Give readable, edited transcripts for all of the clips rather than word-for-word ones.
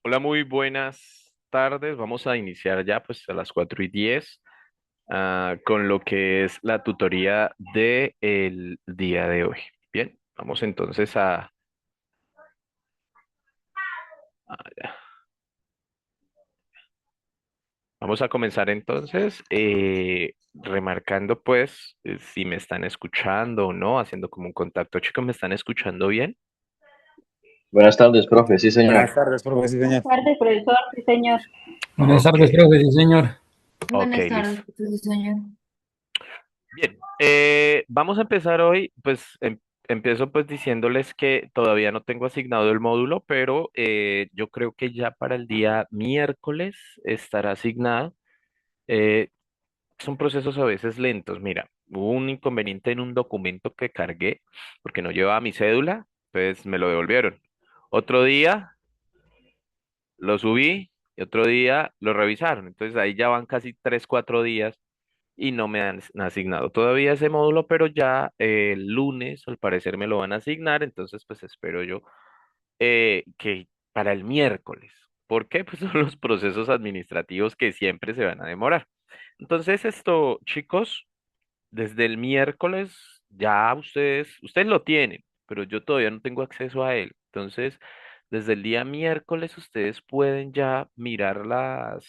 Hola, muy buenas tardes. Vamos a iniciar ya pues a las 4:10 con lo que es la tutoría del día de hoy. Bien, vamos entonces ya. Vamos a comenzar entonces remarcando pues si me están escuchando o no, haciendo como un contacto. Chicos, ¿me están escuchando bien? Buenas tardes, profe. Sí, Buenas señor. tardes, profe, sí, Buenas señor. tardes, profesor, sí, señor. Buenas Ok, tardes, profe, sí, señor. ok, Buenas listo. tardes, sí, señor. Bien, vamos a empezar hoy, pues empiezo pues diciéndoles que todavía no tengo asignado el módulo, pero yo creo que ya para el día miércoles estará asignado. Eh, Son procesos a veces lentos. Mira, hubo un inconveniente en un documento que cargué porque no llevaba mi cédula, pues me lo devolvieron. Otro día lo subí y otro día lo revisaron. Entonces ahí ya van casi 3, 4 días y no me han asignado todavía ese módulo, pero ya el lunes al parecer me lo van a asignar, entonces pues espero yo que para el miércoles. ¿Por qué? Pues son los procesos administrativos que siempre se van a demorar. Entonces esto, chicos, desde el miércoles ya ustedes lo tienen, pero yo todavía no tengo acceso a él. Entonces, desde el día miércoles ustedes pueden ya mirar las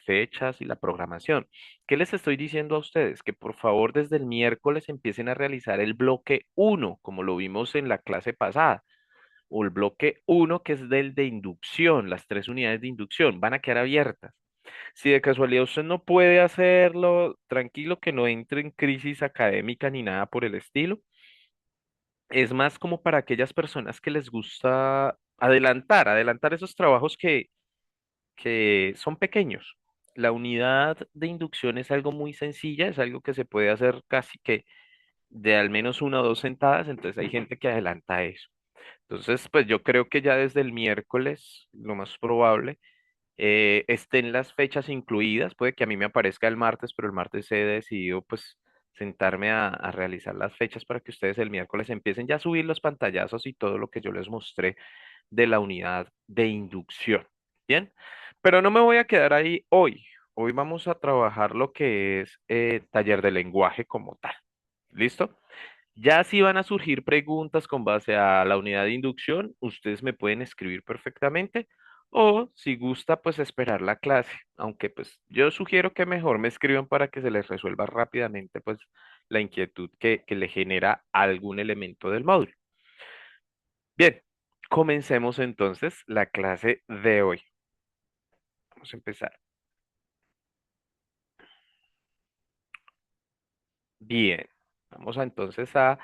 fechas y la programación. ¿Qué les estoy diciendo a ustedes? Que por favor desde el miércoles empiecen a realizar el bloque uno, como lo vimos en la clase pasada, o el bloque uno que es del de inducción, las 3 unidades de inducción, van a quedar abiertas. Si de casualidad usted no puede hacerlo, tranquilo que no entre en crisis académica ni nada por el estilo. Es más como para aquellas personas que les gusta adelantar esos trabajos que son pequeños. La unidad de inducción es algo muy sencilla, es algo que se puede hacer casi que de al menos 1 o 2 sentadas, entonces hay gente que adelanta eso. Entonces, pues yo creo que ya desde el miércoles, lo más probable, estén las fechas incluidas. Puede que a mí me aparezca el martes, pero el martes he decidido pues sentarme a realizar las fechas para que ustedes el miércoles empiecen ya a subir los pantallazos y todo lo que yo les mostré de la unidad de inducción. Bien, pero no me voy a quedar ahí hoy. Hoy vamos a trabajar lo que es taller de lenguaje como tal. ¿Listo? Ya si van a surgir preguntas con base a la unidad de inducción, ustedes me pueden escribir perfectamente o si gusta, pues esperar la clase, aunque pues yo sugiero que mejor me escriban para que se les resuelva rápidamente pues la inquietud que le genera algún elemento del módulo. Bien, comencemos entonces la clase de hoy. Vamos a empezar. Bien, vamos a entonces a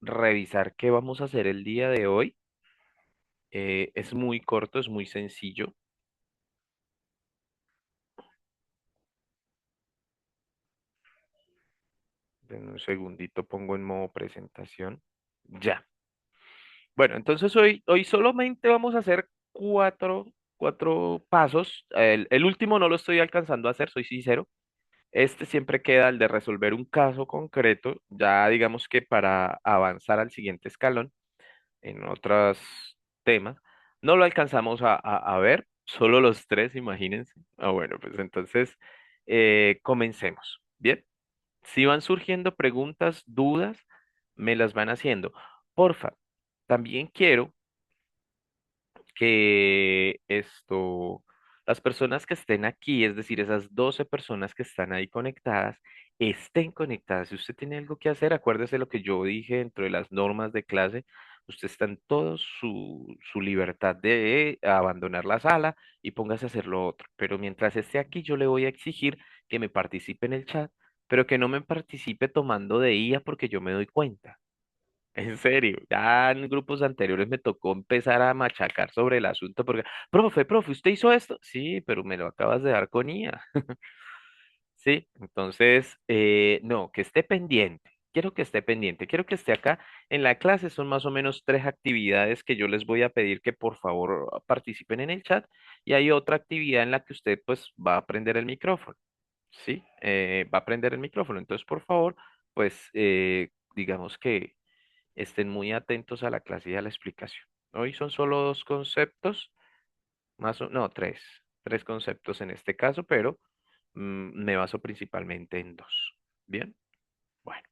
revisar qué vamos a hacer el día de hoy. Es muy corto, es muy sencillo. En un segundito pongo en modo presentación. Ya. Bueno, entonces hoy solamente vamos a hacer cuatro pasos. El último no lo estoy alcanzando a hacer, soy sincero. Este siempre queda el de resolver un caso concreto, ya digamos que para avanzar al siguiente escalón en otros temas. No lo alcanzamos a ver, solo los tres, imagínense. Bueno, pues entonces comencemos. Bien. Si van surgiendo preguntas, dudas, me las van haciendo. Porfa, también quiero que las personas que estén aquí, es decir, esas 12 personas que están ahí conectadas, estén conectadas. Si usted tiene algo que hacer, acuérdese lo que yo dije dentro de las normas de clase. Usted está en toda su libertad de abandonar la sala y póngase a hacer lo otro. Pero mientras esté aquí, yo le voy a exigir que me participe en el chat, pero que no me participe tomando de IA porque yo me doy cuenta. En serio, ya en grupos anteriores me tocó empezar a machacar sobre el asunto porque, profe, ¿usted hizo esto? Sí, pero me lo acabas de dar con IA. Sí, entonces, no, que esté pendiente. Quiero que esté pendiente, quiero que esté acá. En la clase son más o menos 3 actividades que yo les voy a pedir que por favor participen en el chat y hay otra actividad en la que usted pues va a aprender el micrófono. Sí, va a aprender el micrófono. Entonces, por favor, pues digamos que estén muy atentos a la clase y a la explicación. Hoy son solo dos conceptos, no, tres conceptos en este caso, pero me baso principalmente en dos. Bien, bueno,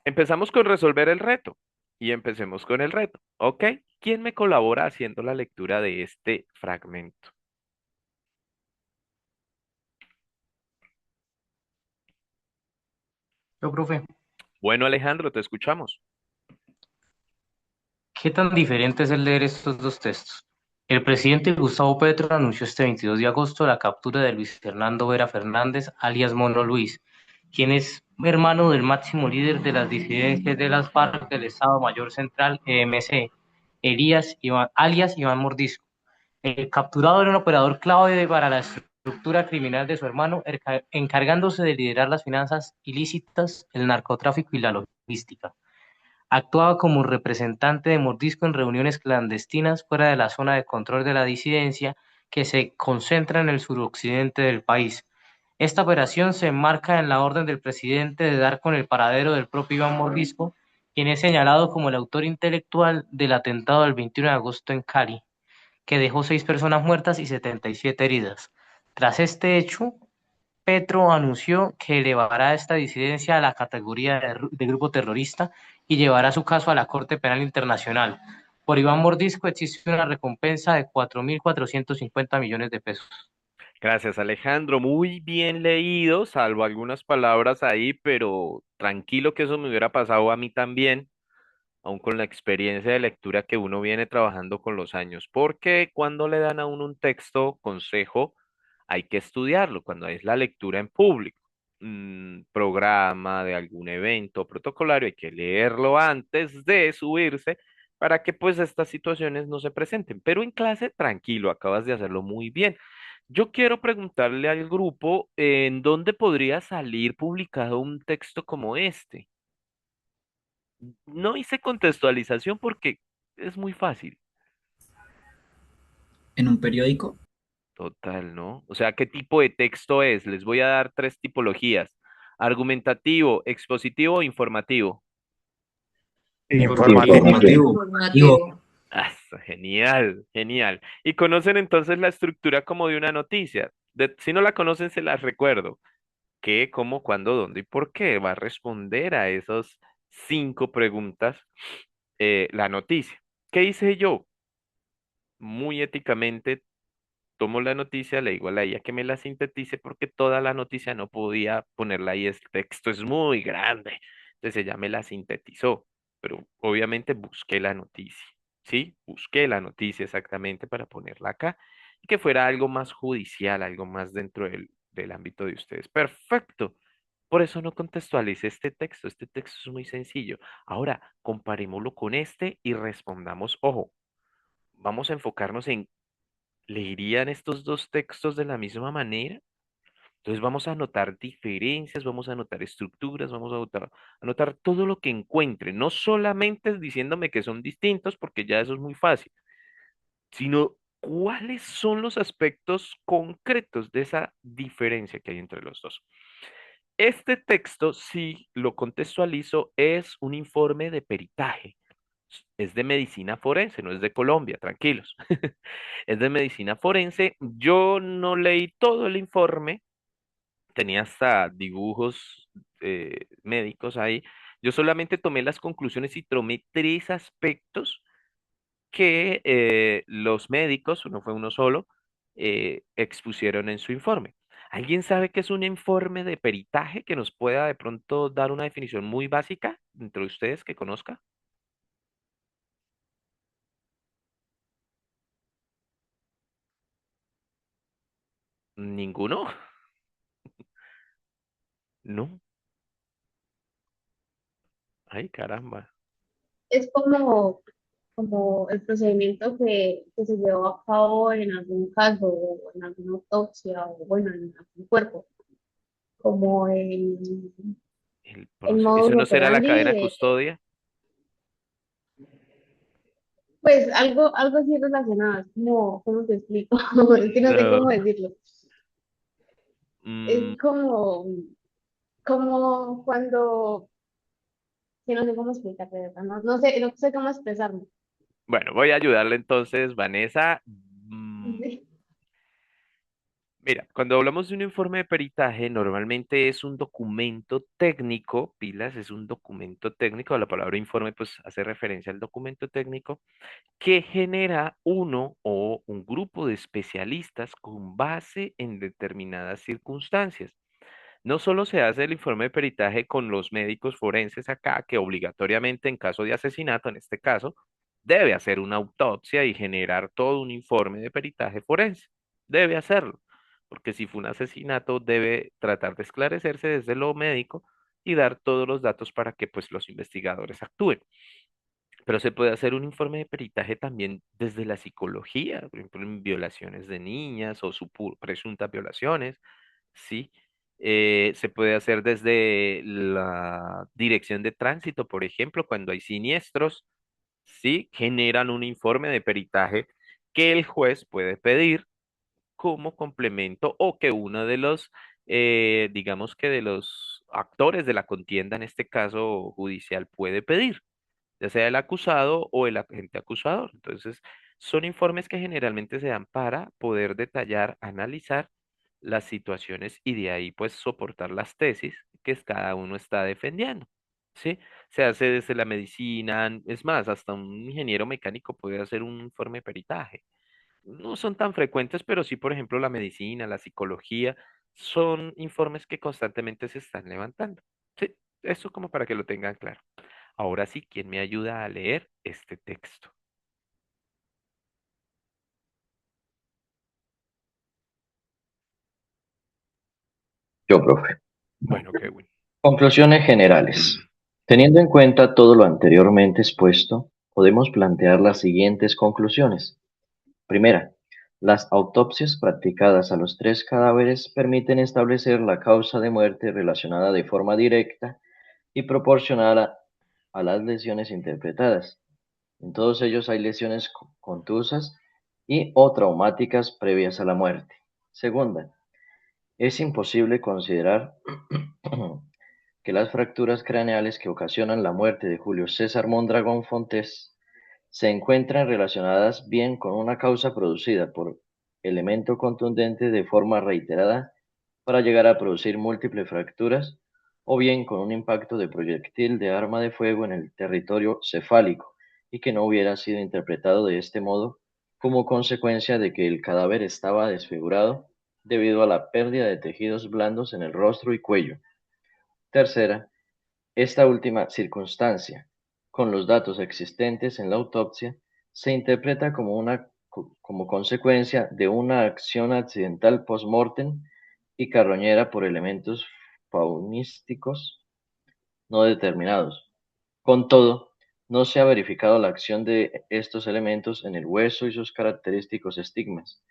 empezamos con resolver el reto y empecemos con el reto, ¿ok? ¿Quién me colabora haciendo la lectura de este fragmento? Yo, profe, Bueno, Alejandro, te escuchamos. ¿qué tan diferente es el leer estos dos textos? El presidente Gustavo Petro anunció este 22 de agosto la captura de Luis Fernando Vera Fernández, alias Mono Luis, quien es hermano del máximo líder de las disidencias de las FARC del Estado Mayor Central, EMC, alias Iván Mordisco. El capturado era un operador clave para la estructura criminal de su hermano, encargándose de liderar las finanzas ilícitas, el narcotráfico y la logística. Actuaba como representante de Mordisco en reuniones clandestinas fuera de la zona de control de la disidencia que se concentra en el suroccidente del país. Esta operación se enmarca en la orden del presidente de dar con el paradero del propio Iván Mordisco, quien es señalado como el autor intelectual del atentado del 21 de agosto en Cali, que dejó 6 personas muertas y 77 heridas. Tras este hecho, Petro anunció que elevará esta disidencia a la categoría de grupo terrorista y llevará su caso a la Corte Penal Internacional. Por Iván Mordisco existe una recompensa de 4.450 millones de pesos. Gracias, Alejandro. Muy bien leído, salvo algunas palabras ahí, pero tranquilo que eso me hubiera pasado a mí también, aun con la experiencia de lectura que uno viene trabajando con los años, porque cuando le dan a uno un texto, consejo, hay que estudiarlo, cuando es la lectura en público, programa de algún evento protocolario, hay que leerlo antes de subirse para que pues estas situaciones no se presenten. Pero en clase, tranquilo, acabas de hacerlo muy bien. Yo quiero preguntarle al grupo en dónde podría salir publicado un texto como este. No hice contextualización porque es muy fácil. En un periódico, Total, ¿no? O sea, ¿qué tipo de texto es? Les voy a dar tres tipologías. Argumentativo, expositivo o informativo. Informativo. Informativo. digo, Ah, genial, genial. Y conocen entonces la estructura como de una noticia. Si no la conocen, se las recuerdo. ¿Qué, cómo, cuándo, dónde y por qué? Va a responder a esas cinco preguntas la noticia. ¿Qué hice yo? Muy éticamente tomo la noticia, le digo a la IA que me la sintetice porque toda la noticia no podía ponerla ahí, el texto es muy grande. Entonces ella me la sintetizó, pero obviamente busqué la noticia, ¿sí? Busqué la noticia exactamente para ponerla acá y que fuera algo más judicial, algo más dentro del ámbito de ustedes. Perfecto. Por eso no contextualicé este texto es muy sencillo. Ahora, comparémoslo con este y respondamos, ojo, vamos a enfocarnos en ¿leerían estos dos textos de la misma manera? Entonces vamos a anotar diferencias, vamos a anotar estructuras, vamos a anotar todo lo que encuentre, no solamente diciéndome que son distintos, porque ya eso es muy fácil, sino cuáles son los aspectos concretos de esa diferencia que hay entre los dos. Este texto, si lo contextualizo, es un informe de peritaje. Es de medicina forense, no es de Colombia, tranquilos. Es de medicina forense. Yo no leí todo el informe, tenía hasta dibujos médicos ahí. Yo solamente tomé las conclusiones y tomé tres aspectos que los médicos, no fue uno solo, expusieron en su informe. ¿Alguien sabe qué es un informe de peritaje que nos pueda de pronto dar una definición muy básica entre ustedes que conozca? ¿Ninguno? No. Ay, caramba. Es como el procedimiento que se llevó a cabo en algún caso o en alguna autopsia o bueno, en algún cuerpo, como el ¿Eso módulo no será la operandi cadena de, custodia? pues algo así relacionado, es como, ¿cómo te explico? Es que no sé No. cómo decirlo. Mm, Es como cuando, que no sé cómo explicarte, de verdad, no sé cómo expresarme. Bueno, voy a ayudarle entonces, Vanessa. Mira, cuando hablamos de un informe de peritaje, normalmente es un documento técnico, pilas, es un documento técnico, la palabra informe pues hace referencia al documento técnico que genera uno o un grupo de especialistas con base en determinadas circunstancias. No solo se hace el informe de peritaje con los médicos forenses acá, que obligatoriamente en caso de asesinato, en este caso, debe hacer una autopsia y generar todo un informe de peritaje forense. Debe hacerlo, porque si fue un asesinato, debe tratar de esclarecerse desde lo médico y dar todos los datos para que pues los investigadores actúen. Pero se puede hacer un informe de peritaje también desde la psicología, por ejemplo, en violaciones de niñas o presuntas violaciones, ¿sí? Se puede hacer desde la dirección de tránsito, por ejemplo, cuando hay siniestros, ¿sí? Generan un informe de peritaje que el juez puede pedir como complemento o que uno de los, digamos que de los actores de la contienda, en este caso judicial, puede pedir ya sea el acusado o el agente acusador. Entonces, son informes que generalmente se dan para poder detallar, analizar las situaciones y de ahí pues soportar las tesis cada uno está defendiendo. ¿Sí? Se hace desde la medicina, es más, hasta un ingeniero mecánico puede hacer un informe de peritaje. No son tan frecuentes, pero sí, por ejemplo, la medicina, la psicología, son informes que constantemente se están levantando. Sí, eso como para que lo tengan claro. Ahora sí, ¿quién me ayuda a leer este texto? Yo, profe. Bueno, Kevin. Conclusiones generales. Teniendo en cuenta todo lo anteriormente expuesto, podemos plantear las siguientes conclusiones. Primera, las autopsias practicadas a los tres cadáveres permiten establecer la causa de muerte relacionada de forma directa y proporcional a las lesiones interpretadas. En todos ellos hay lesiones contusas y o traumáticas previas a la muerte. Segunda, es imposible considerar que las fracturas craneales que ocasionan la muerte de Julio César Mondragón Fontes se encuentran relacionadas bien con una causa producida por elemento contundente de forma reiterada para llegar a producir múltiples fracturas, o bien con un impacto de proyectil de arma de fuego en el territorio cefálico y que no hubiera sido interpretado de este modo como consecuencia de que el cadáver estaba desfigurado debido a la pérdida de tejidos blandos en el rostro y cuello. Tercera, esta última circunstancia, con los datos existentes en la autopsia, se interpreta como como consecuencia de una acción accidental post-mortem y carroñera por elementos faunísticos no determinados. Con todo, no se ha verificado la acción de estos elementos en el hueso y sus característicos estigmas.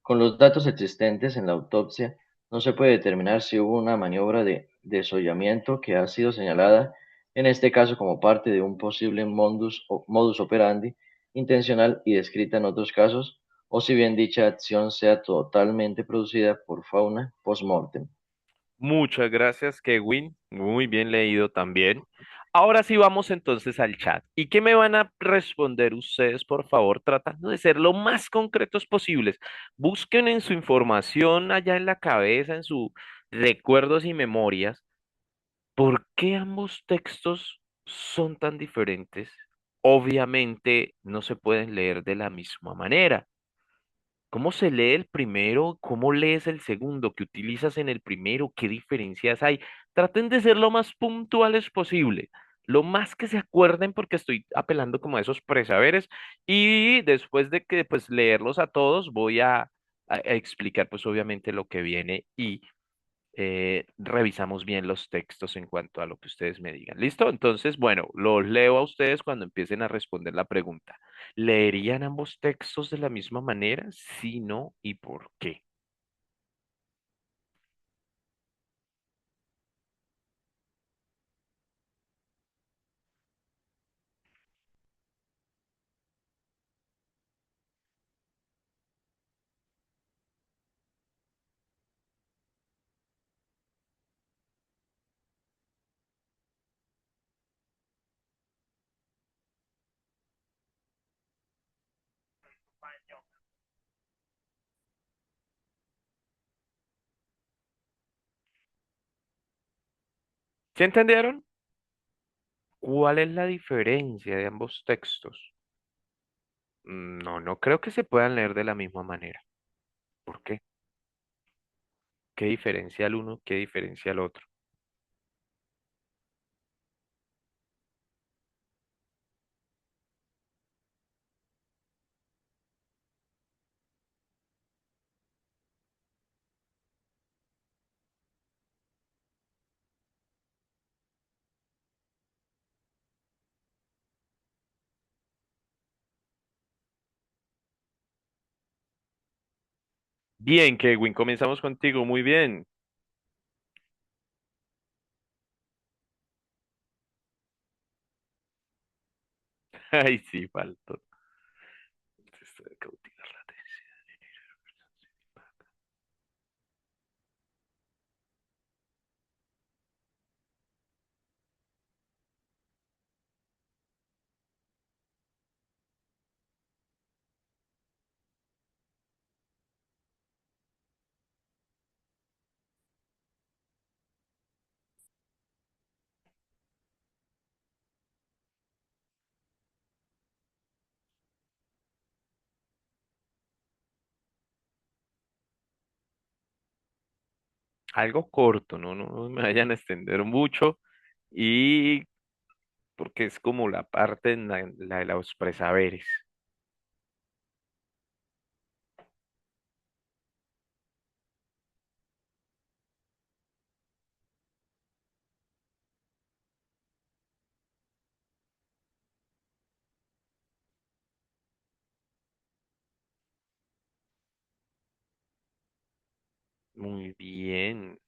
Con los datos existentes en la autopsia, no se puede determinar si hubo una maniobra de desollamiento que ha sido señalada, en este caso como parte de un posible modus operandi intencional y descrita en otros casos, o si bien dicha acción sea totalmente producida por fauna post-mortem. Muchas gracias, Kevin. Muy bien leído también. Ahora sí vamos entonces al chat. ¿Y qué me van a responder ustedes, por favor, tratando de ser lo más concretos posibles? Busquen en su información allá en la cabeza, en sus recuerdos y memorias, ¿por qué ambos textos son tan diferentes? Obviamente no se pueden leer de la misma manera. ¿Cómo se lee el primero? ¿Cómo lees el segundo? ¿Qué utilizas en el primero? ¿Qué diferencias hay? Traten de ser lo más puntuales posible, lo más que se acuerden porque estoy apelando como a esos presaberes y después de que pues leerlos a todos voy a explicar pues obviamente lo que viene y revisamos bien los textos en cuanto a lo que ustedes me digan. ¿Listo? Entonces, bueno, los leo a ustedes cuando empiecen a responder la pregunta. ¿Leerían ambos textos de la misma manera? Si no, ¿y por qué? ¿Sí entendieron? ¿Cuál es la diferencia de ambos textos? No, no creo que se puedan leer de la misma manera. ¿Por qué? ¿Qué diferencia el uno? ¿Qué diferencia el otro? Bien, Kevin, comenzamos contigo. Muy bien. Ay, sí, faltó. Esto de cautivar la atención. Algo corto, ¿no? No me vayan a extender mucho. Y porque es como la parte en la de los presaberes. Muy bien.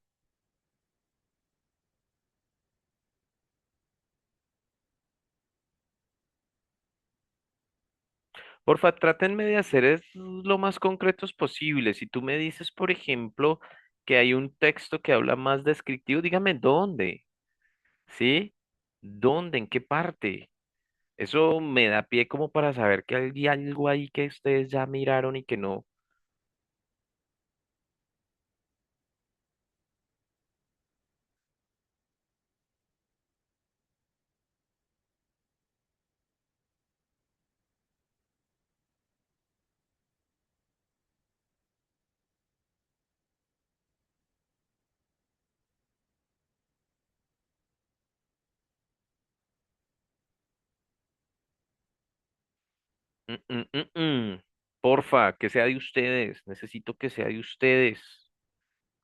Porfa, trátenme de hacer es lo más concretos posible. Si tú me dices, por ejemplo, que hay un texto que habla más descriptivo, dígame dónde, ¿sí? ¿Dónde? ¿En qué parte? Eso me da pie como para saber que hay algo ahí que ustedes ya miraron y que no, Porfa, que sea de ustedes. Necesito que sea de ustedes.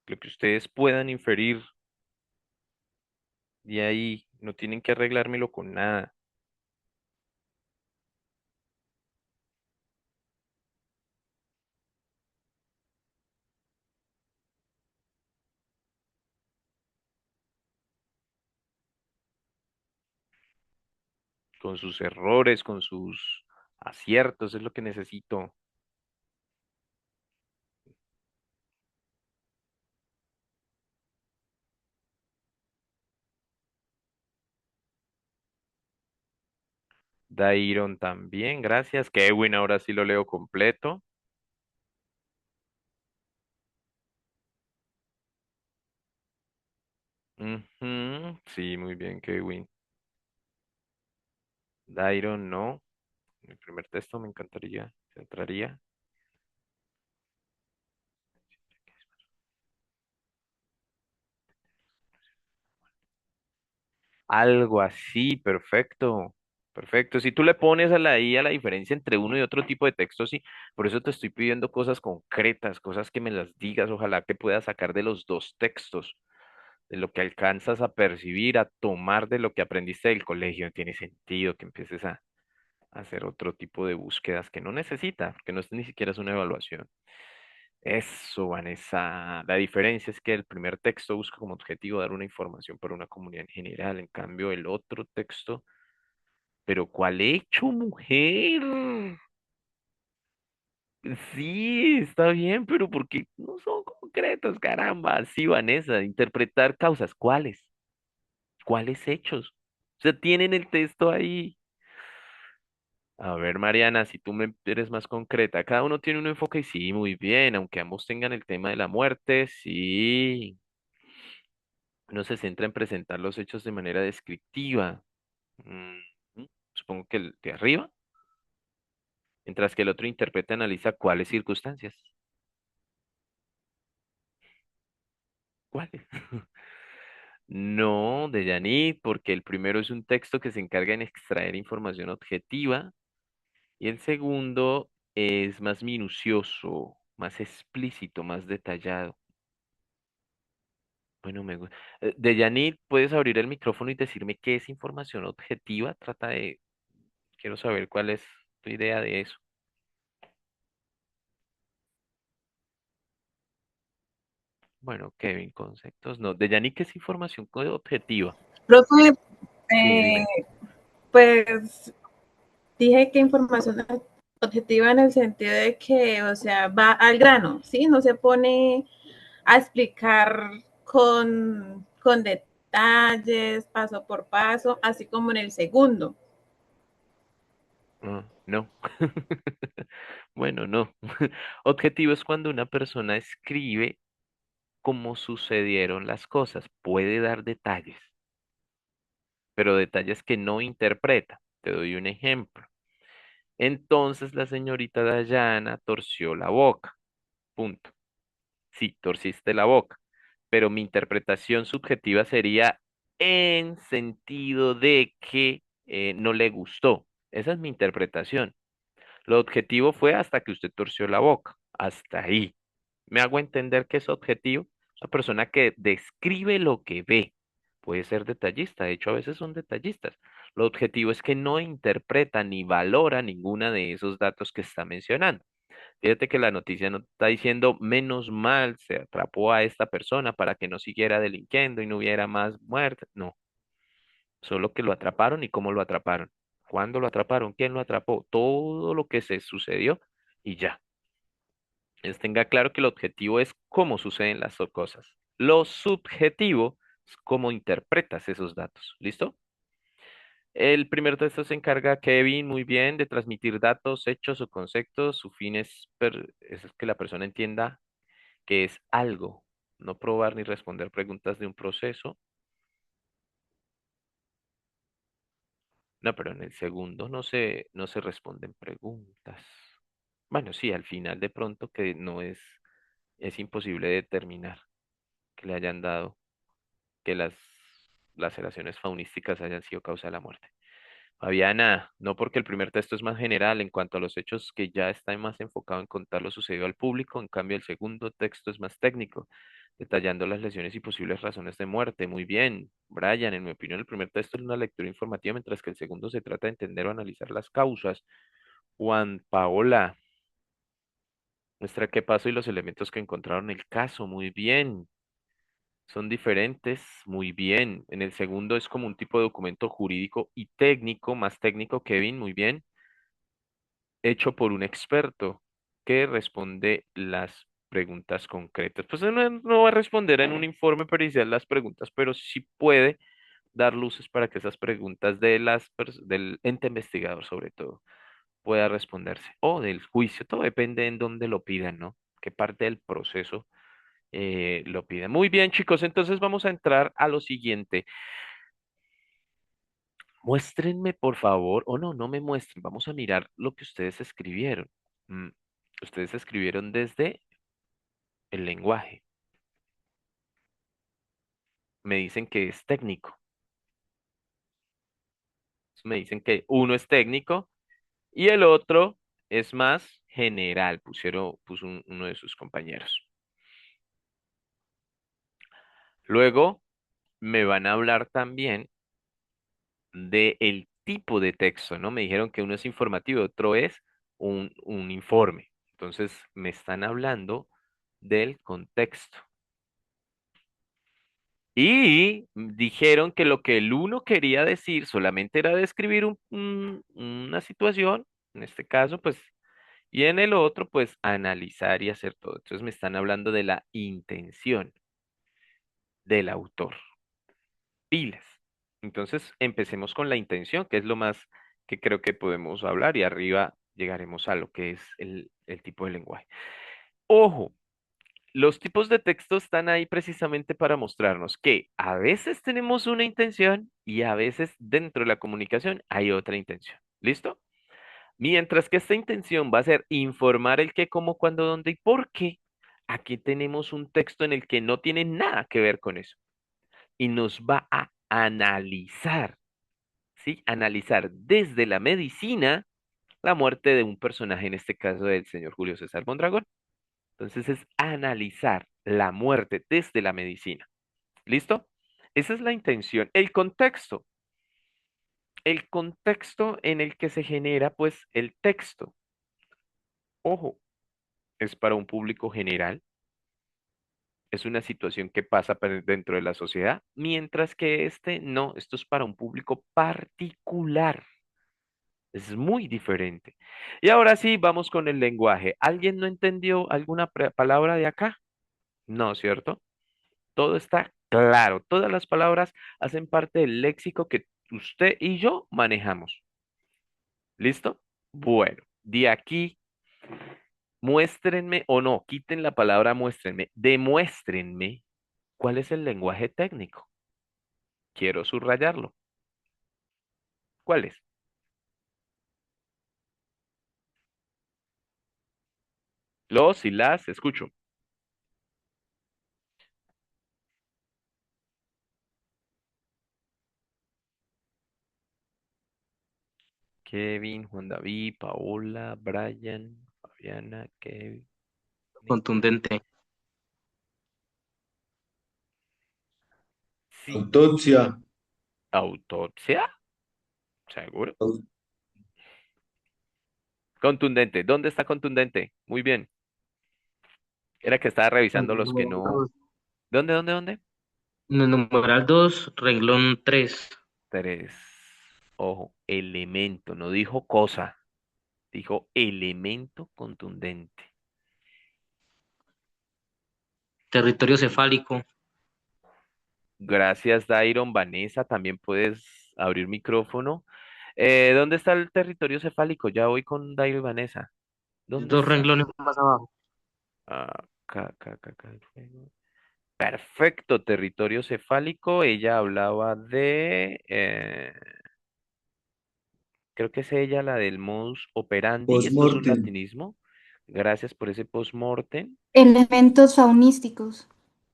Lo que ustedes puedan inferir de ahí. No tienen que arreglármelo con nada. Con sus errores, con sus aciertos, es lo que necesito. Dairon también, gracias. Kevin, ahora sí lo leo completo. Ujú, sí, muy bien, Kevin. Dairon, no. Mi primer texto me encantaría. Se entraría. Algo así, perfecto. Perfecto. Si tú le pones a la IA la diferencia entre uno y otro tipo de texto, sí. Por eso te estoy pidiendo cosas concretas, cosas que me las digas. Ojalá que puedas sacar de los dos textos, de lo que alcanzas a percibir, a tomar de lo que aprendiste del colegio. Tiene sentido que empieces a hacer otro tipo de búsquedas que no necesita, que no es ni siquiera es una evaluación. Eso, Vanessa. La diferencia es que el primer texto busca como objetivo dar una información para una comunidad en general. En cambio, el otro texto, pero ¿cuál hecho, mujer? Sí, está bien, pero porque no son concretos, caramba. Sí, Vanessa, interpretar causas. ¿Cuáles? ¿Cuáles hechos? O sea, tienen el texto ahí. A ver, Mariana, si tú me eres más concreta, cada uno tiene un enfoque y sí, muy bien, aunque ambos tengan el tema de la muerte, sí, uno se centra en presentar los hechos de manera descriptiva. Mm, supongo que el de arriba, mientras que el otro interpreta y analiza cuáles circunstancias. ¿Cuáles? No, de Yanit, porque el primero es un texto que se encarga en extraer información objetiva y el segundo es más minucioso, más explícito, más detallado. Bueno, me gusta. Deyanit, ¿puedes abrir el micrófono y decirme qué es información objetiva? Quiero saber cuál es tu idea de eso. Bueno, Kevin, conceptos, no. Deyanit, ¿qué es información objetiva? Profe, Sí, eh, dime. pues dije que información objetiva en el sentido de que, o sea, va al grano, ¿sí? No se pone a explicar con detalles, paso por paso, así como en el segundo. Ah, no. Bueno, no. Objetivo es cuando una persona escribe cómo sucedieron las cosas. Puede dar detalles, pero detalles que no interpreta. Te doy un ejemplo. Entonces la señorita Dayana torció la boca. Punto. Sí, torciste la boca, pero mi interpretación subjetiva sería en sentido de que no le gustó. Esa es mi interpretación. Lo objetivo fue hasta que usted torció la boca. Hasta ahí. ¿Me hago entender que es objetivo? Una persona que describe lo que ve. Puede ser detallista, de hecho a veces son detallistas. Lo objetivo es que no interpreta ni valora ninguna de esos datos que está mencionando. Fíjate que la noticia no está diciendo menos mal se atrapó a esta persona para que no siguiera delinquiendo y no hubiera más muertes. No, solo que lo atraparon y cómo lo atraparon. ¿Cuándo lo atraparon? ¿Quién lo atrapó? Todo lo que se sucedió y ya. Tenga claro que el objetivo es cómo suceden las cosas. Lo subjetivo es cómo interpretas esos datos. ¿Listo? El primer texto se encarga, Kevin, muy bien, de transmitir datos, hechos o conceptos. Su fin es que la persona entienda que es algo, no probar ni responder preguntas de un proceso. No, pero en el segundo no se responden preguntas. Bueno, sí, al final de pronto que no es imposible determinar que le hayan dado, que las laceraciones faunísticas hayan sido causa de la muerte. Fabiana, no porque el primer texto es más general en cuanto a los hechos que ya está más enfocado en contar lo sucedido al público, en cambio el segundo texto es más técnico, detallando las lesiones y posibles razones de muerte. Muy bien, Brian, en mi opinión el primer texto es una lectura informativa, mientras que el segundo se trata de entender o analizar las causas. Juan Paola, muestra qué pasó y los elementos que encontraron en el caso. Muy bien. Son diferentes, muy bien. En el segundo es como un tipo de documento jurídico y técnico, más técnico, Kevin, muy bien, hecho por un experto que responde las preguntas concretas. Pues él no va a responder en un informe pericial las preguntas, pero sí puede dar luces para que esas preguntas del ente investigador, sobre todo, pueda responderse. O del juicio, todo depende en dónde lo pidan, ¿no? Qué parte del proceso lo piden. Muy bien, chicos, entonces vamos a entrar a lo siguiente. Muéstrenme, por favor, o no, no me muestren, vamos a mirar lo que ustedes escribieron. Mm, Ustedes escribieron desde el lenguaje. Me dicen que es técnico. Me dicen que uno es técnico y el otro es más general, puso uno de sus compañeros. Luego me van a hablar también de el tipo de texto, ¿no? Me dijeron que uno es informativo y otro es un informe. Entonces, me están hablando del contexto. Y dijeron que lo que el uno quería decir solamente era describir una situación, en este caso, pues, y en el otro, pues, analizar y hacer todo. Entonces, me están hablando de la intención del autor. Pilas. Entonces, empecemos con la intención, que es lo más que creo que podemos hablar y arriba llegaremos a lo que es el tipo de lenguaje. Ojo, los tipos de texto están ahí precisamente para mostrarnos que a veces tenemos una intención y a veces dentro de la comunicación hay otra intención. ¿Listo? Mientras que esta intención va a ser informar el qué, cómo, cuándo, dónde y por qué, aquí tenemos un texto en el que no tiene nada que ver con eso y nos va a analizar, ¿sí? Analizar desde la medicina la muerte de un personaje, en este caso del señor Julio César Mondragón. Entonces es analizar la muerte desde la medicina. ¿Listo? Esa es la intención. El contexto en el que se genera, pues, el texto. Ojo, es para un público general, es una situación que pasa dentro de la sociedad, mientras que este no, esto es para un público particular. Es muy diferente. Y ahora sí, vamos con el lenguaje. ¿Alguien no entendió alguna palabra de acá? No, ¿cierto? Todo está claro. Todas las palabras hacen parte del léxico que usted y yo manejamos. ¿Listo? Bueno, de aquí, muéstrenme o no, quiten la palabra muéstrenme, demuéstrenme cuál es el lenguaje técnico. Quiero subrayarlo. ¿Cuál es? Los y las, escucho. Kevin, Juan David, Paola, Brian, Fabiana, Kevin, Nico. Contundente. Sí, Autopsia. autopsia, seguro. Au- Contundente, ¿dónde está contundente? Muy bien. Era que estaba En revisando el los que numeral no. 2, ¿Dónde, dónde, dónde? en el numeral 2, renglón 3. Tres. Ojo, elemento, no dijo cosa, dijo elemento contundente. Territorio cefálico. Gracias, Dairon. Vanessa, también puedes abrir micrófono. ¿Dónde está el territorio cefálico? Ya voy con Dairon y Vanessa. ¿Dónde Dos está? renglones más abajo. Acá, acá, acá, acá. Perfecto, territorio cefálico. Ella hablaba de, creo que es ella la del modus operandi. Esto es un Postmortem. latinismo. Gracias por ese postmortem. Elementos faunísticos.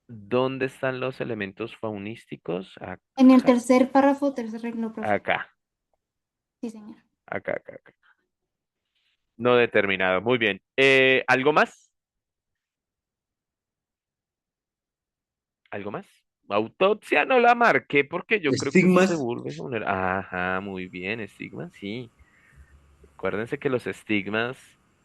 ¿Dónde están los elementos faunísticos? En el Acá, tercer párrafo, tercer renglón, profe. acá, Sí, señor. acá, acá, acá. No determinado. Muy bien. ¿Algo más? ¿Algo más? Autopsia no la marqué porque yo creo que eso se Estigmas. vuelve vulnerable. Ajá, muy bien. Estigma, sí. Acuérdense que los estigmas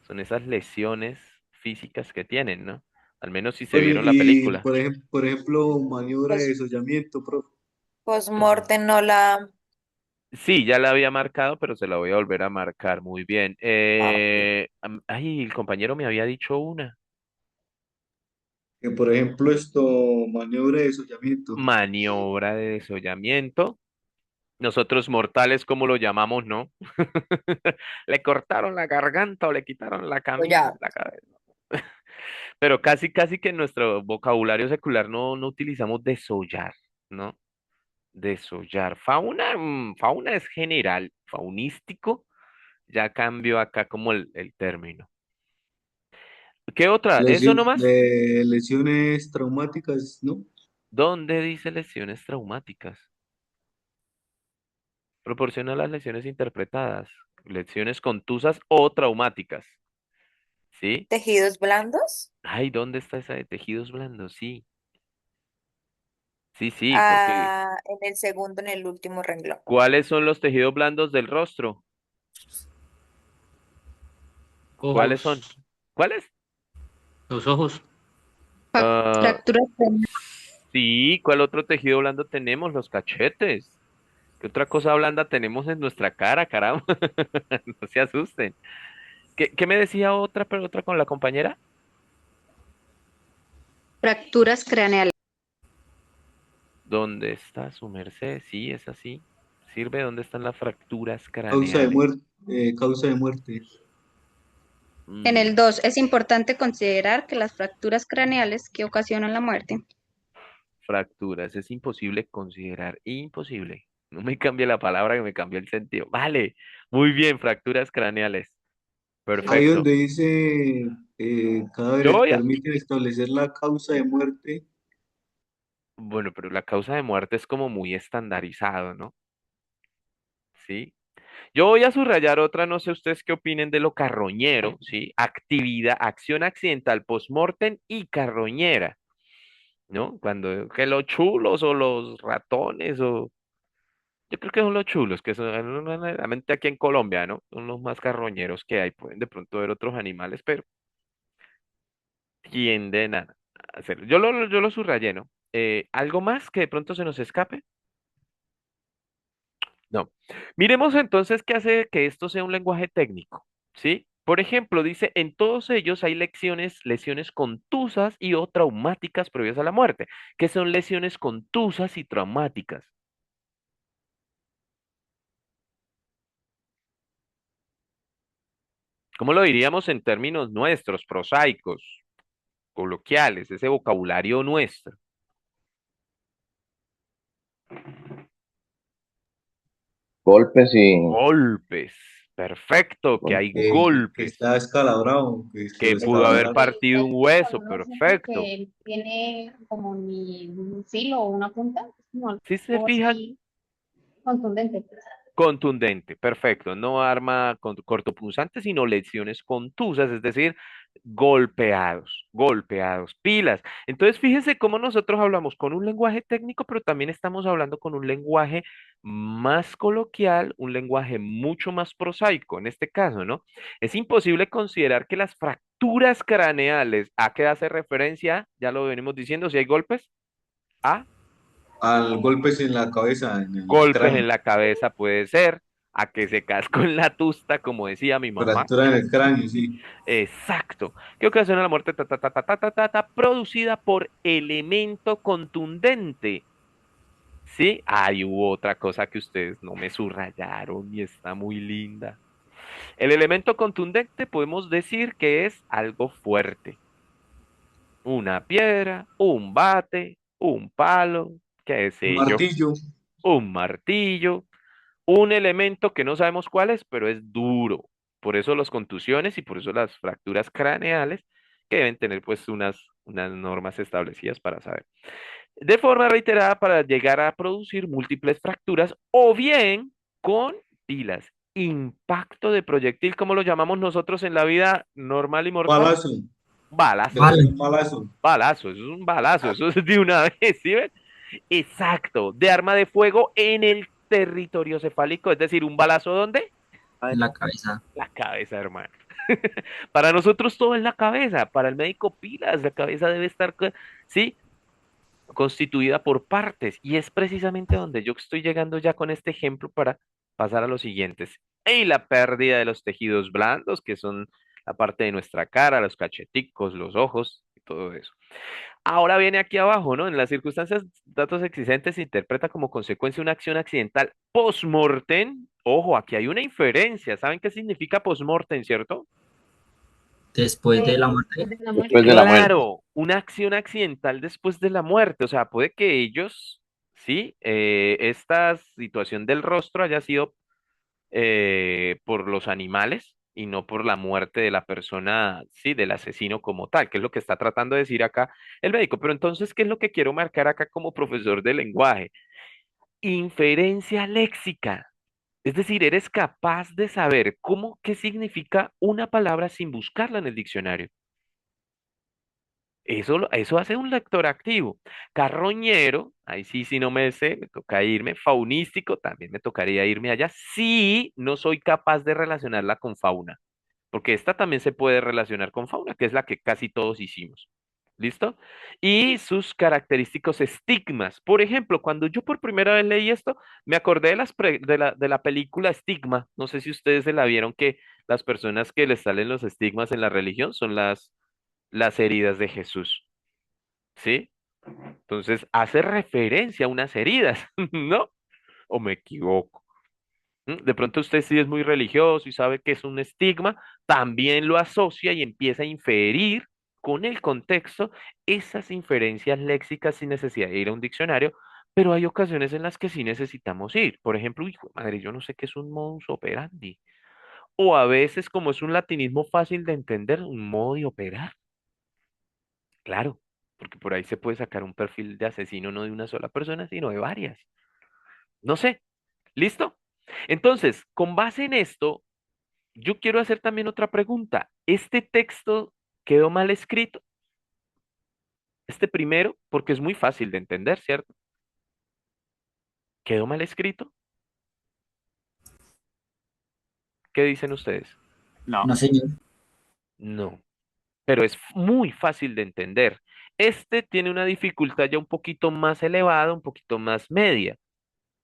son esas lesiones físicas que tienen, ¿no? Al menos si se Bueno, vieron la y película. por ejemplo, maniobra de Pues desollamiento, profe. Ujú. postmortem no la... Sí, ya la había marcado, pero se la voy a volver a marcar. Muy bien. Ah, ok. Ay, el compañero me había dicho una. Que por ejemplo, maniobra de desollamiento. Maniobra de desollamiento. Nosotros mortales, ¿cómo lo llamamos, no? Le cortaron la garganta o le quitaron la Pues camisa, ya, la cabeza. Pero casi, casi que en nuestro vocabulario secular no utilizamos desollar, ¿no? Desollar. Fauna, fauna es general, faunístico, ya cambió acá como el término. ¿Qué otra? ¿Eso nomás? Lesiones traumáticas, ¿no? ¿Dónde dice lesiones traumáticas? Proporciona las lesiones interpretadas, lesiones contusas o traumáticas, ¿sí? tejidos blandos. Ay, ¿dónde está esa de tejidos blandos? Sí, sí, sí, porque Ah, en el segundo, en el último renglón. ¿cuáles son los tejidos blandos del rostro? ¿Cuáles son? Ojos. ¿Cuáles? Los ojos. Ah, Fracturas craneales. sí, ¿cuál otro tejido blando tenemos? Los cachetes. ¿Qué otra cosa blanda tenemos en nuestra cara, caramba? No se asusten. ¿Qué me decía otra, pero otra con la compañera? Fracturas craneales. ¿Dónde está su merced? Sí, es así. sirve? ¿Dónde están las fracturas Causa de craneales? muerte, causa de muerte. En Mm, el 2 es importante considerar que las fracturas craneales que ocasionan la muerte. fracturas, es imposible considerar, imposible. No me cambie la palabra que me cambió el sentido. Vale, muy bien, fracturas craneales. Ahí Perfecto. donde dice Yo cadáveres voy a, permiten establecer la causa de muerte. bueno, pero la causa de muerte es como muy estandarizado, ¿no? Sí. Yo voy a subrayar otra, no sé ustedes qué opinen de lo carroñero, ¿sí? Actividad, acción accidental postmortem y carroñera, ¿no? Cuando, que los chulos o los ratones o, yo creo que son los chulos, que son, realmente aquí en Colombia, ¿no? Son los más carroñeros que hay, pueden de pronto ver otros animales, pero tienden a hacerlo. Yo lo subrayé, ¿no? ¿Algo más que de pronto se nos escape? No. Miremos entonces qué hace que esto sea un lenguaje técnico, ¿sí? Por ejemplo, dice, en todos ellos hay lesiones contusas y o traumáticas previas a la muerte. ¿Qué son lesiones contusas y traumáticas? ¿Cómo lo diríamos en términos nuestros, prosaicos, coloquiales, ese vocabulario nuestro? Golpes y Golpes. Perfecto, que hay Que golpes, está escalabrado, que se lo que pudo descalabraron. haber Sí, partido un es como hueso, cuando uno siente perfecto. que tiene como ni un filo o una punta, es como Si se algo fija, así contundente, pues. contundente, perfecto. No arma cortopunzante, sino lesiones contusas, es decir, golpeados, golpeados, pilas. Entonces, fíjense cómo nosotros hablamos con un lenguaje técnico, pero también estamos hablando con un lenguaje más coloquial, un lenguaje mucho más prosaico en este caso, ¿no? Es imposible considerar que las fracturas craneales, ¿a qué hace referencia? Ya lo venimos diciendo, si hay golpes, a Al golpes en la cabeza, en el golpes cráneo, en la cabeza puede ser, a que se casco en la tusta, como decía mi mamá. fractura en el cráneo, sí. Exacto. ¿Qué ocasiona la muerte? Producida por elemento contundente. ¿Sí? Hay hubo otra cosa que ustedes no me subrayaron y está muy linda. El elemento contundente podemos decir que es algo fuerte. Una piedra, un bate, un palo, qué Un sé yo, martillo, un martillo. Un elemento que no sabemos cuál es, pero es duro. Por eso las contusiones y por eso las fracturas craneales, que deben tener pues unas normas establecidas para saber. De forma reiterada para llegar a producir múltiples fracturas o bien con pilas. Impacto de proyectil, como lo llamamos nosotros en la vida normal y mortal. balazo, que Balazo. le den Vale. un balazo. Balazo, eso es un balazo, eso es de una vez, ¿sí ven? Exacto, de arma de fuego en el territorio cefálico, es decir, un balazo ¿dónde? En la cabeza. La cabeza, hermano. Para nosotros todo es la cabeza, para el médico pilas, la cabeza debe estar, ¿sí? Constituida por partes y es precisamente donde yo estoy llegando ya con este ejemplo para pasar a los siguientes. Y la pérdida de los tejidos blandos, que son la parte de nuestra cara, los cacheticos, los ojos y todo eso. Ahora viene aquí abajo, ¿no? En las circunstancias, datos existentes se interpreta como consecuencia una acción accidental post-mortem. Ojo, aquí hay una inferencia. ¿Saben qué significa post-mortem, cierto? Después de la Después muerte. de la después muerte. de la muerte. Claro, una acción accidental después de la muerte. O sea, puede que ellos, sí, esta situación del rostro haya sido por los animales y no por la muerte de la persona, sí, del asesino como tal, que es lo que está tratando de decir acá el médico. Pero entonces, ¿qué es lo que quiero marcar acá como profesor de lenguaje? Inferencia léxica. Es decir, eres capaz de saber cómo, qué significa una palabra sin buscarla en el diccionario. Eso hace un lector activo. Carroñero, ahí sí, sí no me sé, me toca irme. Faunístico, también me tocaría irme allá. Sí, no soy capaz de relacionarla con fauna, porque esta también se puede relacionar con fauna, que es la que casi todos hicimos. ¿Listo? Y sus característicos estigmas. Por ejemplo, cuando yo por primera vez leí esto, me acordé de la película Estigma. No sé si ustedes se la vieron, que las personas que les salen los estigmas en la religión son las heridas de Jesús. ¿Sí? Entonces hace referencia a unas heridas, ¿no? ¿O me equivoco? De pronto usted sí es muy religioso y sabe que es un estigma, también lo asocia y empieza a inferir con el contexto esas inferencias léxicas sin necesidad de ir a un diccionario, pero hay ocasiones en las que sí necesitamos ir. Por ejemplo, hijo de madre, yo no sé qué es un modus operandi. O a veces, como es un latinismo fácil de entender, un modo de operar. Claro, porque por ahí se puede sacar un perfil de asesino no de una sola persona, sino de varias. No sé, ¿listo? Entonces, con base en esto, yo quiero hacer también otra pregunta. ¿Este texto quedó mal escrito? Este primero, porque es muy fácil de entender, ¿cierto? ¿Quedó mal escrito? ¿Qué dicen ustedes? No. No, señor. No, pero es muy fácil de entender. Este tiene una dificultad ya un poquito más elevada, un poquito más media.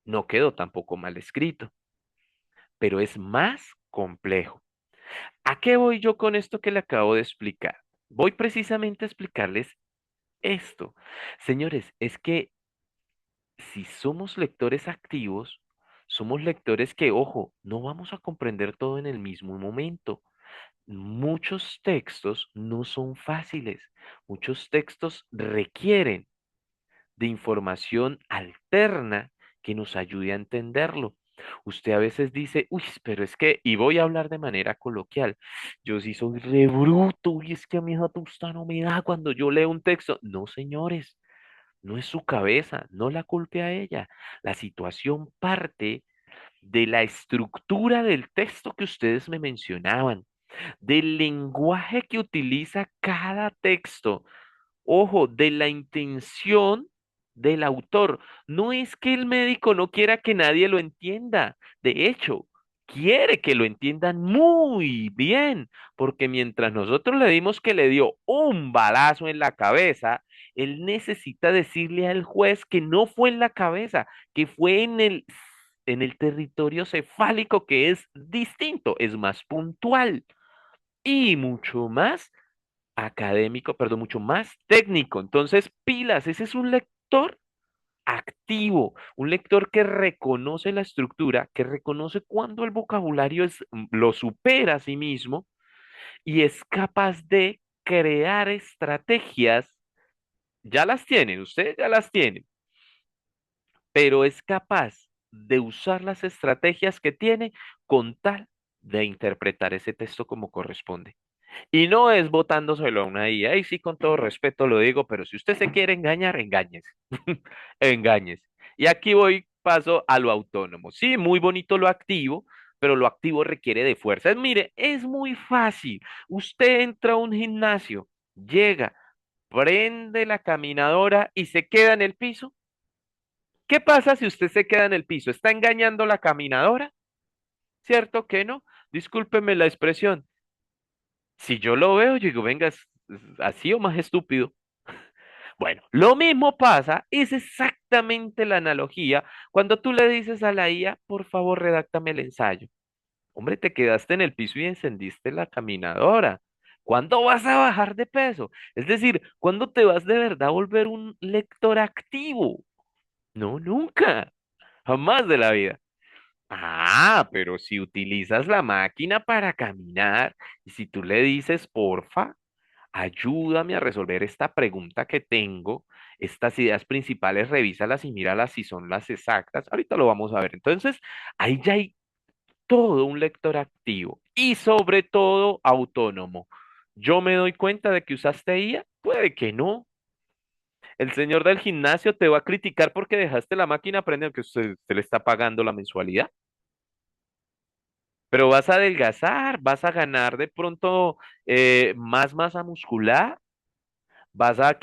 No quedó tampoco mal escrito, pero es más complejo. ¿A qué voy yo con esto que le acabo de explicar? Voy precisamente a explicarles esto. Señores, es que si somos lectores activos, somos lectores que, ojo, no vamos a comprender todo en el mismo momento. Muchos textos no son fáciles. Muchos textos requieren de información alterna que nos ayude a entenderlo. Usted a veces dice, uy, pero es que, y voy a hablar de manera coloquial, yo sí soy re bruto, y es que a mi hija tusta no me da cuando yo leo un texto. No, señores, no es su cabeza, no la culpe a ella. La situación parte de la estructura del texto que ustedes me mencionaban, del lenguaje que utiliza cada texto. Ojo, de la intención del autor. No es que el médico no quiera que nadie lo entienda. De hecho, quiere que lo entiendan muy bien, porque mientras nosotros le dimos que le dio un balazo en la cabeza, él necesita decirle al juez que no fue en la cabeza, que fue en el territorio cefálico, que es distinto, es más puntual y mucho más académico, perdón, mucho más técnico. Entonces, pilas, ese es un lector activo, un lector que reconoce la estructura, que reconoce cuando el vocabulario lo supera a sí mismo y es capaz de crear estrategias. Ya las tienen, ustedes ya las tienen, pero es capaz de usar las estrategias que tiene con tal de interpretar ese texto como corresponde. Y no es botándoselo a una IA. Y sí, con todo respeto lo digo, pero si usted se quiere engañar, engáñese. Engáñese. Y aquí voy, paso a lo autónomo. Sí, muy bonito lo activo, pero lo activo requiere de fuerza. Mire, es muy fácil. Usted entra a un gimnasio, llega, prende la caminadora y se queda en el piso. ¿Qué pasa si usted se queda en el piso? ¿Está engañando la caminadora? ¿Cierto que no? Discúlpeme la expresión. Si yo lo veo, yo digo, venga, es así o más estúpido. Bueno, lo mismo pasa, es exactamente la analogía cuando tú le dices a la IA, por favor, redáctame el ensayo. Hombre, te quedaste en el piso y encendiste la caminadora. ¿Cuándo vas a bajar de peso? Es decir, ¿cuándo te vas de verdad a volver un lector activo? No, nunca, jamás de la vida. Ah, pero si utilizas la máquina para caminar y si tú le dices, porfa, ayúdame a resolver esta pregunta que tengo, estas ideas principales, revísalas y míralas si son las exactas. Ahorita lo vamos a ver. Entonces, ahí ya hay todo un lector activo y sobre todo autónomo. Yo me doy cuenta de que usaste IA, puede que no. El señor del gimnasio te va a criticar porque dejaste la máquina prendida, que usted le está pagando la mensualidad. Pero vas a adelgazar, vas a ganar de pronto más masa muscular, vas a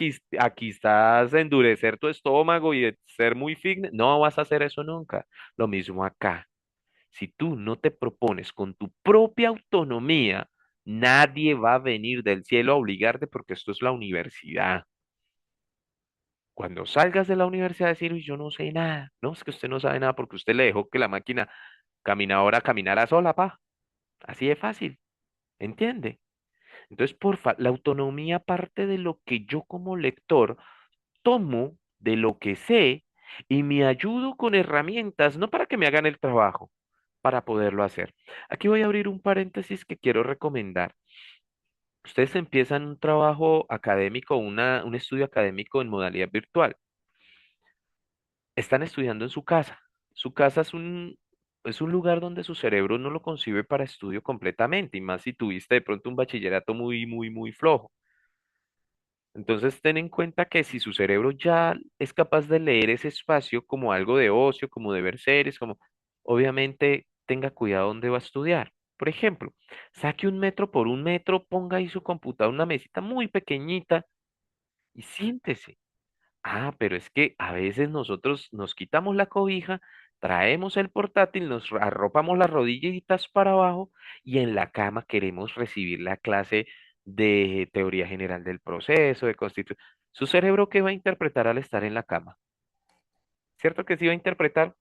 quizás endurecer tu estómago y ser muy fitness. No vas a hacer eso nunca. Lo mismo acá. Si tú no te propones con tu propia autonomía, nadie va a venir del cielo a obligarte porque esto es la universidad. Cuando salgas de la universidad, decir, "Uy, yo no sé nada. No, es que usted no sabe nada porque usted le dejó que la máquina caminadora caminara sola, pa. Así de fácil. ¿Entiende? Entonces, porfa, la autonomía parte de lo que yo como lector tomo, de lo que sé, y me ayudo con herramientas, no para que me hagan el trabajo, para poderlo hacer. Aquí voy a abrir un paréntesis que quiero recomendar. Ustedes empiezan un trabajo académico, un estudio académico en modalidad virtual. Están estudiando en su casa. Su casa es un lugar donde su cerebro no lo concibe para estudio completamente, y más si tuviste de pronto un bachillerato muy, muy, muy flojo. Entonces, ten en cuenta que si su cerebro ya es capaz de leer ese espacio como algo de ocio, como de ver series, como obviamente tenga cuidado dónde va a estudiar. Por ejemplo, saque un metro por un metro, ponga ahí su computadora, una mesita muy pequeñita y siéntese. Ah, pero es que a veces nosotros nos quitamos la cobija, traemos el portátil, nos arropamos las rodillitas para abajo y en la cama queremos recibir la clase de teoría general del proceso, de constitución. ¿Su cerebro qué va a interpretar al estar en la cama? ¿Cierto que sí va a interpretar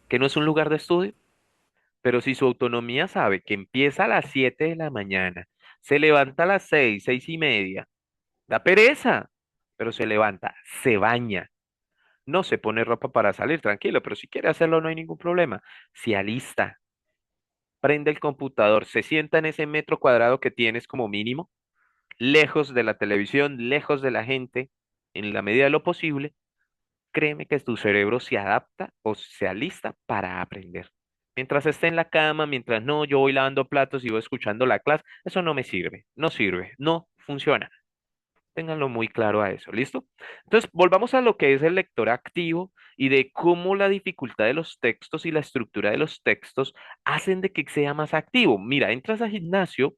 que no es un lugar de estudio? Pero si su autonomía sabe que empieza a las 7 de la mañana, se levanta a las 6, 6:30, da pereza, pero se levanta, se baña. No se pone ropa para salir, tranquilo, pero si quiere hacerlo no hay ningún problema. Se alista, prende el computador, se sienta en ese metro cuadrado que tienes como mínimo, lejos de la televisión, lejos de la gente, en la medida de lo posible, créeme que tu cerebro se adapta o se alista para aprender. Mientras esté en la cama, mientras no, yo voy lavando platos y voy escuchando la clase, eso no me sirve, no sirve, no funciona. Ténganlo muy claro a eso, ¿listo? Entonces, volvamos a lo que es el lector activo y de cómo la dificultad de los textos y la estructura de los textos hacen de que sea más activo. Mira, entras al gimnasio,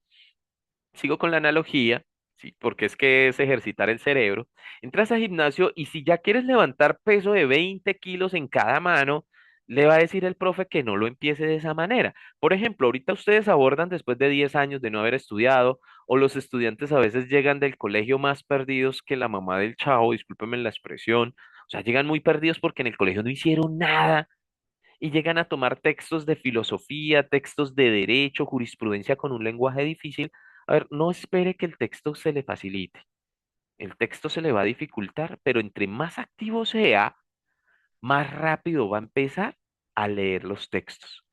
sigo con la analogía, sí, porque es que es ejercitar el cerebro. Entras al gimnasio y si ya quieres levantar peso de 20 kilos en cada mano, le va a decir el profe que no lo empiece de esa manera. Por ejemplo, ahorita ustedes abordan después de 10 años de no haber estudiado, o los estudiantes a veces llegan del colegio más perdidos que la mamá del chavo, discúlpenme la expresión, o sea, llegan muy perdidos porque en el colegio no hicieron nada y llegan a tomar textos de filosofía, textos de derecho, jurisprudencia con un lenguaje difícil. A ver, no espere que el texto se le facilite. El texto se le va a dificultar, pero entre más activo sea, más rápido va a empezar a leer los textos.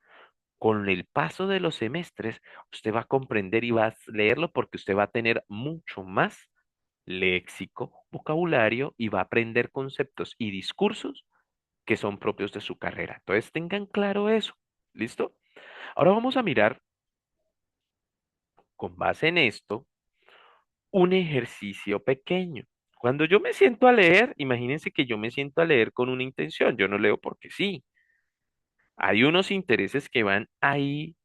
Con el paso de los semestres, usted va a comprender y va a leerlo porque usted va a tener mucho más léxico, vocabulario y va a aprender conceptos y discursos que son propios de su carrera. Entonces tengan claro eso. ¿Listo? Ahora vamos a mirar, con base en esto, un ejercicio pequeño. Cuando yo me siento a leer, imagínense que yo me siento a leer con una intención. Yo no leo porque sí. Hay unos intereses que van ahí,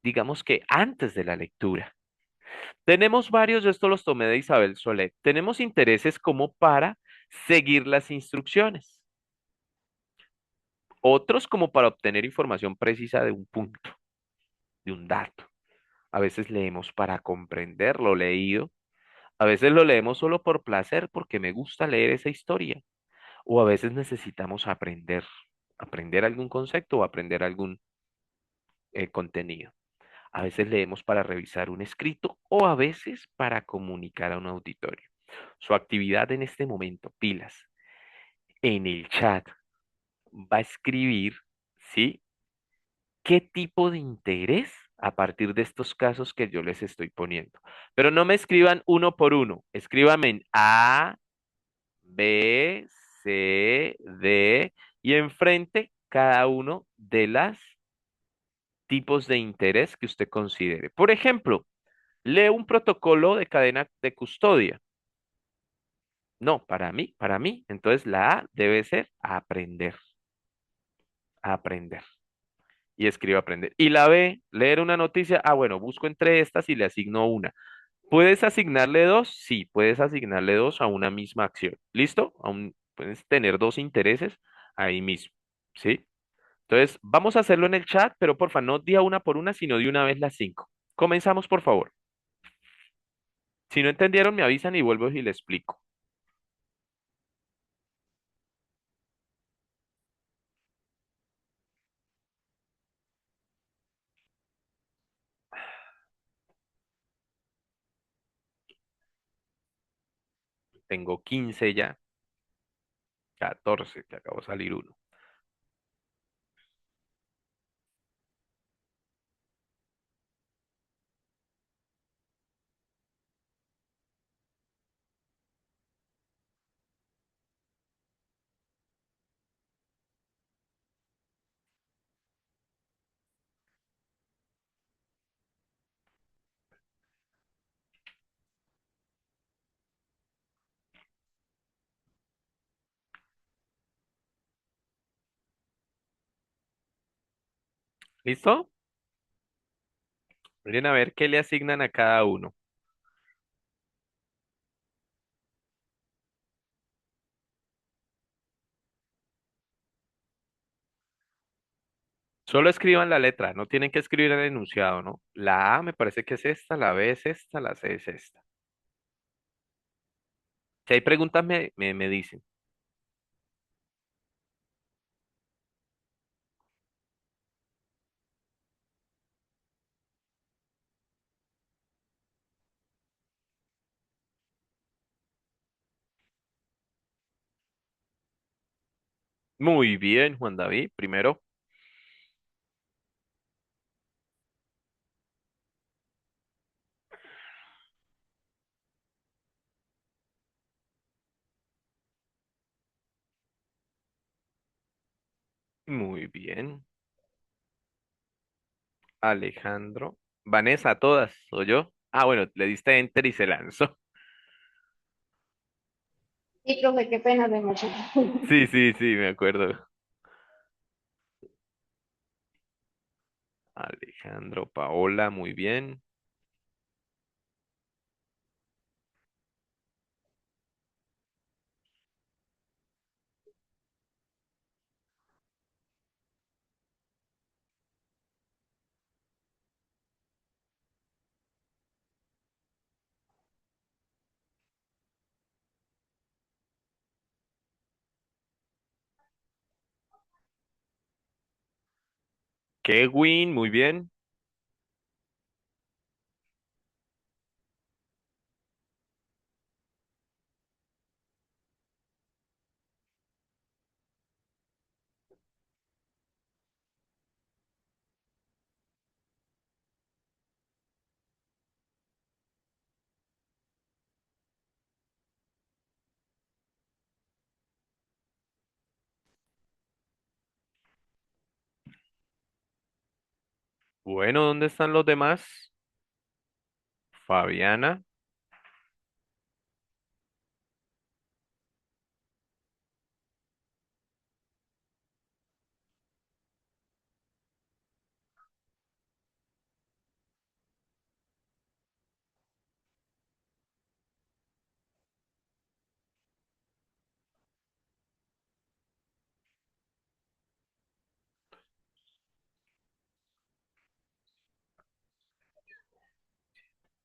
digamos que antes de la lectura. Tenemos varios, esto los tomé de Isabel Solet. Tenemos intereses como para seguir las instrucciones. Otros como para obtener información precisa de un punto, de un dato. A veces leemos para comprender lo leído. A veces lo leemos solo por placer, porque me gusta leer esa historia. O a veces necesitamos aprender, aprender algún concepto o aprender algún contenido. A veces leemos para revisar un escrito o a veces para comunicar a un auditorio. Su actividad en este momento, pilas, en el chat va a escribir, ¿sí? ¿Qué tipo de interés a partir de estos casos que yo les estoy poniendo? Pero no me escriban uno por uno, escríbanme en A, B, C, D y enfrente cada uno de los tipos de interés que usted considere. Por ejemplo, lee un protocolo de cadena de custodia. No, para mí. Entonces la A debe ser aprender, aprender. Y escribo aprender. Y la B, leer una noticia. Ah, bueno, busco entre estas y le asigno una. ¿Puedes asignarle dos? Sí, puedes asignarle dos a una misma acción. ¿Listo? Puedes tener dos intereses ahí mismo. ¿Sí? Entonces, vamos a hacerlo en el chat, pero porfa, no día una por una, sino de una vez las cinco. Comenzamos, por favor. Si no entendieron, me avisan y vuelvo y le explico. Tengo 15 ya, 14, que acabo de salir uno. ¿Listo? Miren a ver qué le asignan a cada uno. Solo escriban la letra, no tienen que escribir el enunciado, ¿no? La A me parece que es esta, la B es esta, la C es esta. Si hay preguntas, me dicen. Muy bien, Juan David, primero. Muy bien. Alejandro. Vanessa, todas, ¿o yo? Ah, bueno, le diste enter y se lanzó. Sí, profe, qué pena de mucho. Sí, sí, sí, me acuerdo. Alejandro, Paola, muy bien. Kevin, muy bien. Bueno, ¿dónde están los demás? Fabiana,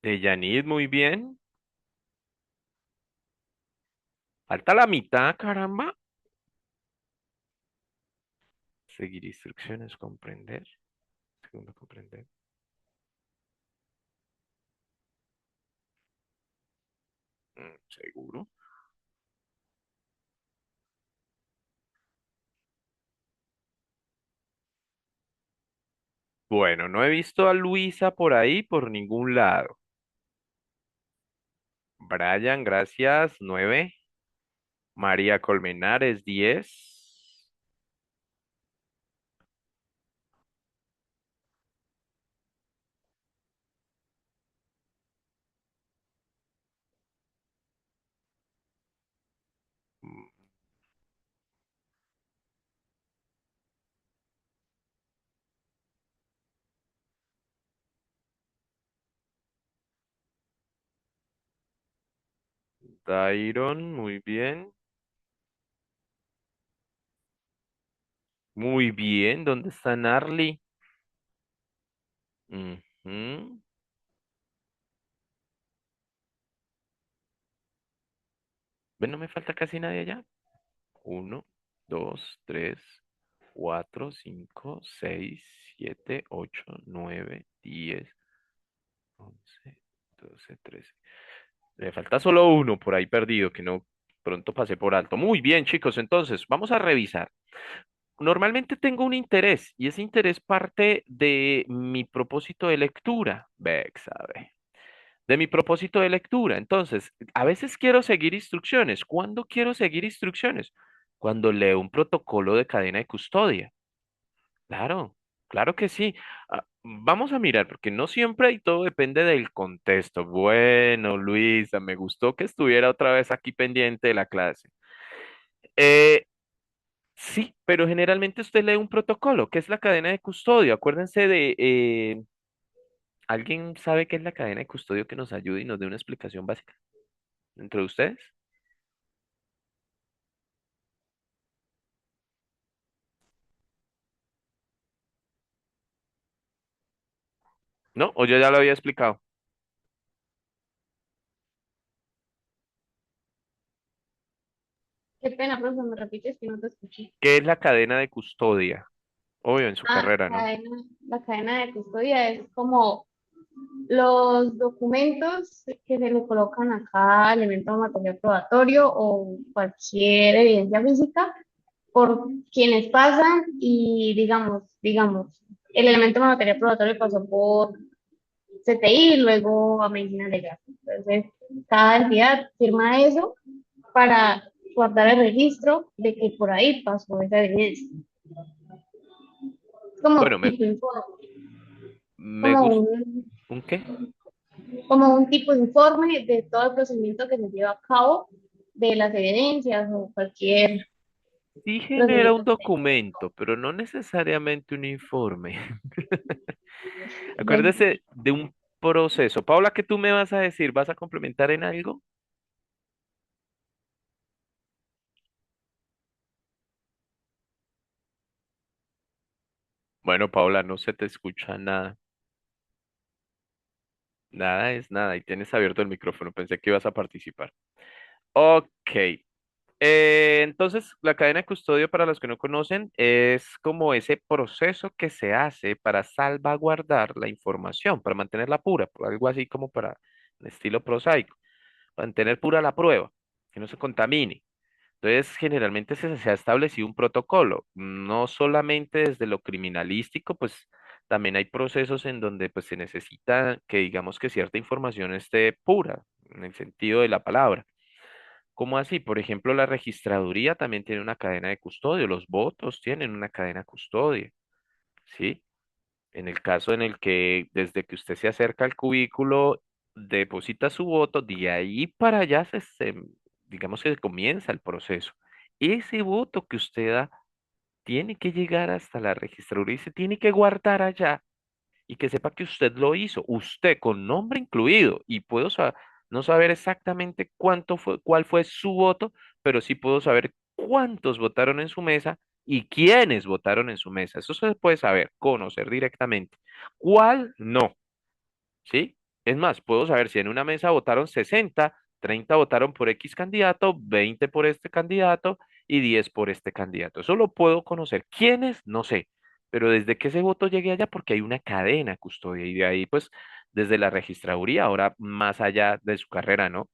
Deyanid, muy bien. Falta la mitad, caramba. Seguir instrucciones, comprender. Segundo, comprender. ¿Seguro? Bueno, no he visto a Luisa por ahí por ningún lado. Brian, gracias, 9. María Colmenares, 10. Dairon, muy bien. Muy bien, ¿dónde está Narly? Ujú. ¿Ven? No me falta casi nadie allá. Uno, dos, tres, cuatro, cinco, seis, siete, ocho, nueve, 10, 11, 12, 13. Le falta solo uno por ahí perdido que no pronto pasé por alto. Muy bien, chicos, entonces vamos a revisar. Normalmente tengo un interés y ese interés parte de mi propósito de lectura. Vex, sabe. De mi propósito de lectura. Entonces, a veces quiero seguir instrucciones. ¿Cuándo quiero seguir instrucciones? Cuando leo un protocolo de cadena de custodia. Claro, claro que sí. Vamos a mirar, porque no siempre y todo depende del contexto. Bueno, Luisa, me gustó que estuviera otra vez aquí pendiente de la clase. Eh, Sí, pero generalmente usted lee un protocolo, que es la cadena de custodio. Acuérdense de, ¿alguien sabe qué es la cadena de custodio que nos ayude y nos dé una explicación básica? ¿Entre ustedes? ¿No? ¿O yo ya lo había explicado? Qué pena, profesor, me repites que no te escuché. ¿Qué es la cadena de custodia? Obvio, en su Ah, carrera, ¿no? la cadena de custodia es como los documentos que se le colocan a cada elemento de material probatorio o cualquier evidencia física por quienes pasan y digamos, el elemento de material probatorio pasó por CTI y luego a medicina legal. Entonces, cada entidad firma eso para guardar el registro de que por ahí pasó esa evidencia. Es Bueno, como tipo informe, me como gusta. un, ¿Un qué? como un tipo de informe de todo el procedimiento que se lleva a cabo de las evidencias o cualquier Sí genera un procedimiento documento, pero no necesariamente un informe. técnico. Acuérdese de un proceso. Paula, ¿qué tú me vas a decir? ¿Vas a complementar en algo? Bueno, Paula, no se te escucha nada. Nada es nada. Y tienes abierto el micrófono. Pensé que ibas a participar. Ok. Entonces, la cadena de custodio, para los que no conocen, es como ese proceso que se hace para salvaguardar la información, para mantenerla pura, algo así como para el estilo prosaico, mantener pura la prueba, que no se contamine. Entonces, generalmente se ha establecido un protocolo, no solamente desde lo criminalístico, pues también hay procesos en donde pues se necesita que digamos que cierta información esté pura, en el sentido de la palabra. ¿Cómo así? Por ejemplo, la registraduría también tiene una cadena de custodio, los votos tienen una cadena de custodia, ¿sí? En el caso en el que desde que usted se acerca al cubículo, deposita su voto, de ahí para allá digamos que comienza el proceso. Ese voto que usted da tiene que llegar hasta la registraduría y se tiene que guardar allá y que sepa que usted lo hizo, usted con nombre incluido, y puedo no saber exactamente cuánto fue, cuál fue su voto, pero sí puedo saber cuántos votaron en su mesa y quiénes votaron en su mesa. Eso se puede saber, conocer directamente. ¿Cuál? No. ¿Sí? Es más, puedo saber si en una mesa votaron 60, 30 votaron por X candidato, 20 por este candidato y 10 por este candidato. Eso lo puedo conocer. ¿Quiénes? No sé. Pero desde que ese voto llegue allá, porque hay una cadena custodia y de ahí, pues, desde la registraduría, ahora más allá de su carrera, ¿no?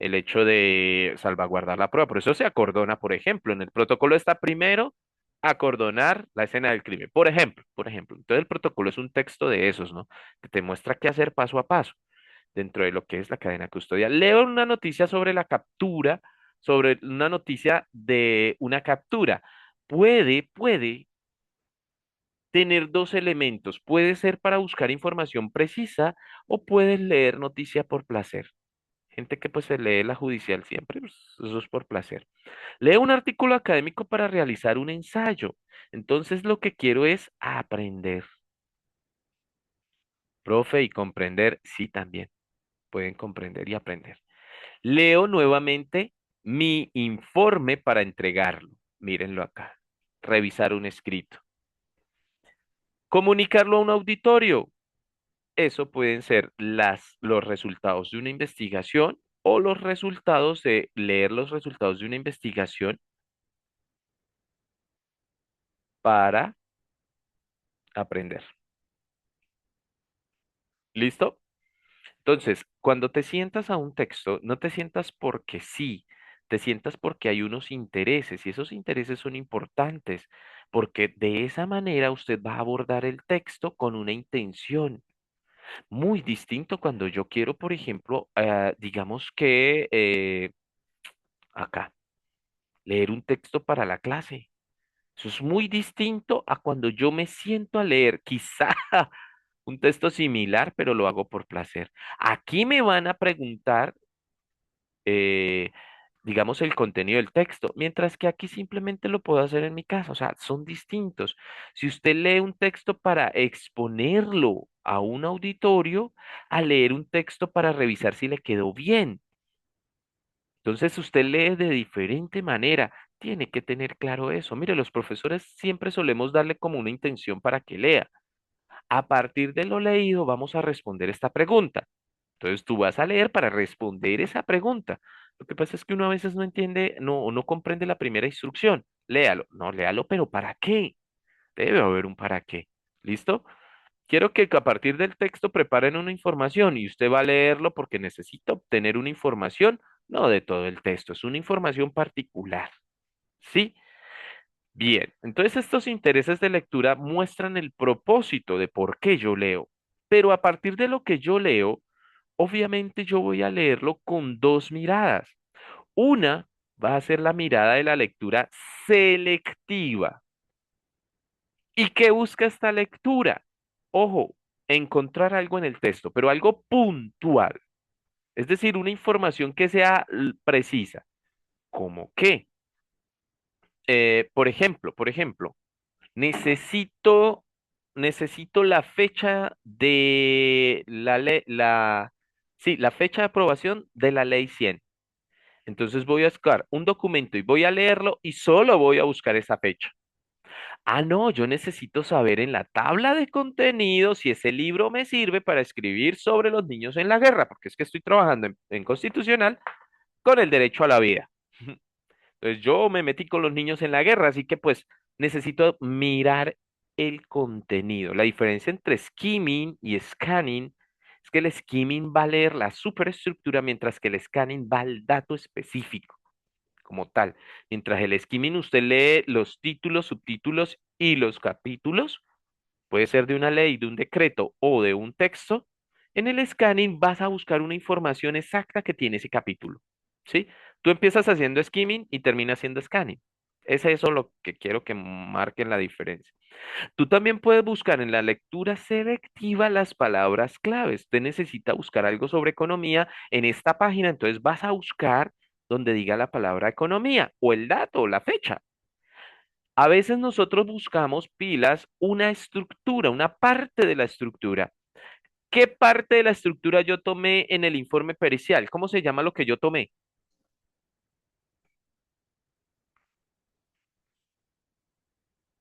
El hecho de salvaguardar la prueba. Por eso se acordona, por ejemplo, en el protocolo está primero acordonar la escena del crimen. Por ejemplo. Entonces el protocolo es un texto de esos, ¿no? Que te muestra qué hacer paso a paso dentro de lo que es la cadena custodial. Leo una noticia sobre la captura, sobre una noticia de una captura. Puede tener dos elementos. Puede ser para buscar información precisa o puedes leer noticia por placer. Gente que pues se lee la judicial siempre, pues, eso es por placer. Lee un artículo académico para realizar un ensayo. Entonces lo que quiero es aprender. Profe, y comprender, sí también. Pueden comprender y aprender. Leo nuevamente mi informe para entregarlo. Mírenlo acá. Revisar un escrito. Comunicarlo a un auditorio. Eso pueden ser los resultados de una investigación o los resultados de leer los resultados de una investigación para aprender. ¿Listo? Entonces, cuando te sientas a un texto, no te sientas porque sí, te sientas porque hay unos intereses y esos intereses son importantes, porque de esa manera usted va a abordar el texto con una intención. Muy distinto cuando yo quiero, por ejemplo, digamos que acá, leer un texto para la clase. Eso es muy distinto a cuando yo me siento a leer, quizá un texto similar, pero lo hago por placer. Aquí me van a preguntar digamos, el contenido del texto, mientras que aquí simplemente lo puedo hacer en mi casa, o sea, son distintos. Si usted lee un texto para exponerlo a un auditorio, a leer un texto para revisar si le quedó bien. Entonces usted lee de diferente manera, tiene que tener claro eso. Mire, los profesores siempre solemos darle como una intención para que lea. A partir de lo leído, vamos a responder esta pregunta. Entonces tú vas a leer para responder esa pregunta. Lo que pasa es que uno a veces no entiende, no comprende la primera instrucción. Léalo, no, léalo, pero ¿para qué? Debe haber un para qué. ¿Listo? Quiero que a partir del texto preparen una información y usted va a leerlo porque necesita obtener una información, no de todo el texto, es una información particular. ¿Sí? Bien, entonces estos intereses de lectura muestran el propósito de por qué yo leo. Pero a partir de lo que yo leo, obviamente yo voy a leerlo con dos miradas. Una va a ser la mirada de la lectura selectiva. ¿Y qué busca esta lectura? Ojo, encontrar algo en el texto, pero algo puntual. Es decir, una información que sea precisa. ¿Cómo qué? Por ejemplo, necesito, necesito la fecha de la ley, sí, la fecha de aprobación de la ley 100. Entonces voy a buscar un documento y voy a leerlo y solo voy a buscar esa fecha. Ah, no, yo necesito saber en la tabla de contenido si ese libro me sirve para escribir sobre los niños en la guerra, porque es que estoy trabajando en constitucional con el derecho a la vida. Entonces yo me metí con los niños en la guerra, así que pues necesito mirar el contenido. La diferencia entre skimming y scanning es que el skimming va a leer la superestructura, mientras que el scanning va al dato específico como tal. Mientras el skimming usted lee los títulos, subtítulos y los capítulos, puede ser de una ley, de un decreto o de un texto. En el scanning vas a buscar una información exacta que tiene ese capítulo, ¿sí? Tú empiezas haciendo skimming y terminas haciendo scanning. Es eso lo que quiero que marquen la diferencia. Tú también puedes buscar en la lectura selectiva las palabras claves. Usted necesita buscar algo sobre economía en esta página, entonces vas a buscar donde diga la palabra economía o el dato o la fecha. A veces nosotros buscamos pilas una estructura, una parte de la estructura. ¿Qué parte de la estructura yo tomé en el informe pericial? ¿Cómo se llama lo que yo tomé?